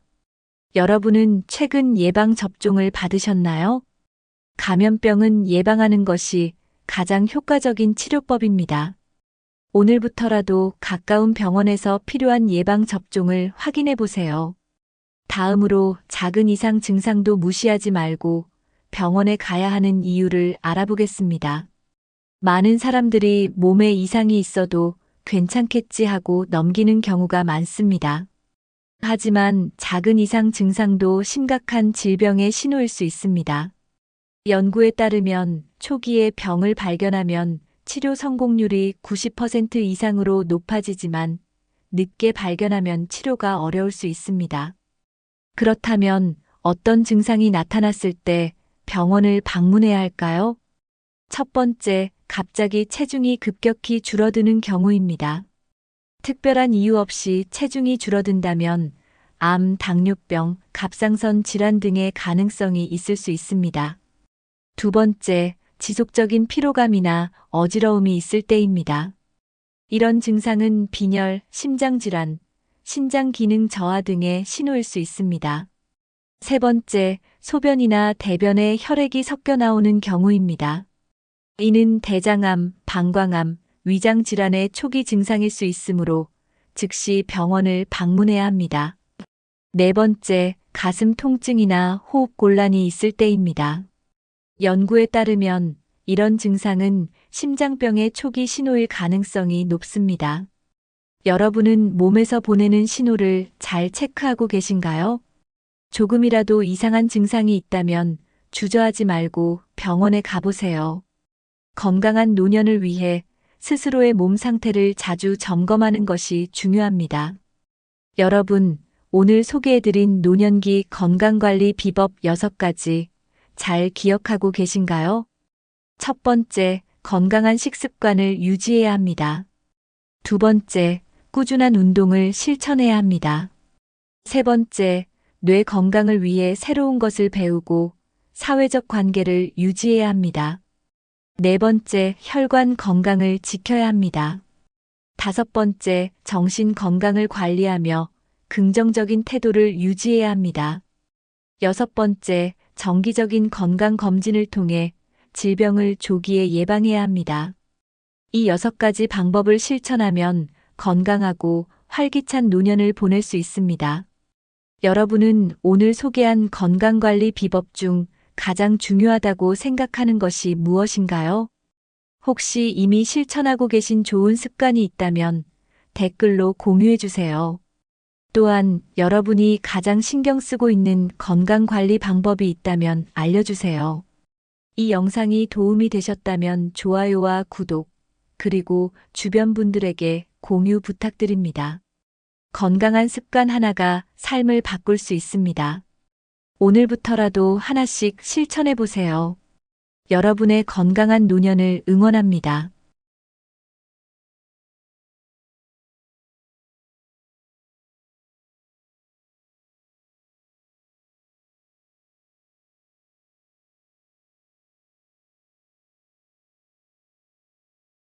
여러분은 최근 예방접종을 받으셨나요? 감염병은 예방하는 것이 가장 효과적인 치료법입니다. 오늘부터라도 가까운 병원에서 필요한 예방접종을 확인해 보세요. 다음으로 작은 이상 증상도 무시하지 말고 병원에 가야 하는 이유를 알아보겠습니다. 많은 사람들이 몸에 이상이 있어도 괜찮겠지 하고 넘기는 경우가 많습니다. 하지만 작은 이상 증상도 심각한 질병의 신호일 수 있습니다. 연구에 따르면 초기에 병을 발견하면 치료 성공률이 90% 이상으로 높아지지만 늦게 발견하면 치료가 어려울 수 있습니다. 그렇다면 어떤 증상이 나타났을 때 병원을 방문해야 할까요? 첫 번째, 갑자기 체중이 급격히 줄어드는 경우입니다. 특별한 이유 없이 체중이 줄어든다면 암, 당뇨병, 갑상선 질환 등의 가능성이 있을 수 있습니다. 두 번째, 지속적인 피로감이나 어지러움이 있을 때입니다. 이런 증상은 빈혈, 심장질환, 신장 기능 저하 등의 신호일 수 있습니다. 세 번째, 소변이나 대변에 혈액이 섞여 나오는 경우입니다. 이는 대장암, 방광암, 위장 질환의 초기 증상일 수 있으므로 즉시 병원을 방문해야 합니다. 네 번째, 가슴 통증이나 호흡 곤란이 있을 때입니다. 연구에 따르면 이런 증상은 심장병의 초기 신호일 가능성이 높습니다. 여러분은 몸에서 보내는 신호를 잘 체크하고 계신가요? 조금이라도 이상한 증상이 있다면 주저하지 말고 병원에 가보세요. 건강한 노년을 위해 스스로의 몸 상태를 자주 점검하는 것이 중요합니다. 여러분, 오늘 소개해드린 노년기 건강관리 비법 6가지 잘 기억하고 계신가요? 첫 번째, 건강한 식습관을 유지해야 합니다. 두 번째, 꾸준한 운동을 실천해야 합니다. 세 번째, 뇌 건강을 위해 새로운 것을 배우고 사회적 관계를 유지해야 합니다. 네 번째, 혈관 건강을 지켜야 합니다. 다섯 번째, 정신 건강을 관리하며 긍정적인 태도를 유지해야 합니다. 여섯 번째, 정기적인 건강 검진을 통해 질병을 조기에 예방해야 합니다. 이 6가지 방법을 실천하면 건강하고 활기찬 노년을 보낼 수 있습니다. 여러분은 오늘 소개한 건강관리 비법 중 가장 중요하다고 생각하는 것이 무엇인가요? 혹시 이미 실천하고 계신 좋은 습관이 있다면 댓글로 공유해 주세요. 또한 여러분이 가장 신경 쓰고 있는 건강관리 방법이 있다면 알려주세요. 이 영상이 도움이 되셨다면 좋아요와 구독, 그리고 주변 분들에게 공유 부탁드립니다. 건강한 습관 하나가 삶을 바꿀 수 있습니다. 오늘부터라도 하나씩 실천해 보세요. 여러분의 건강한 노년을 응원합니다.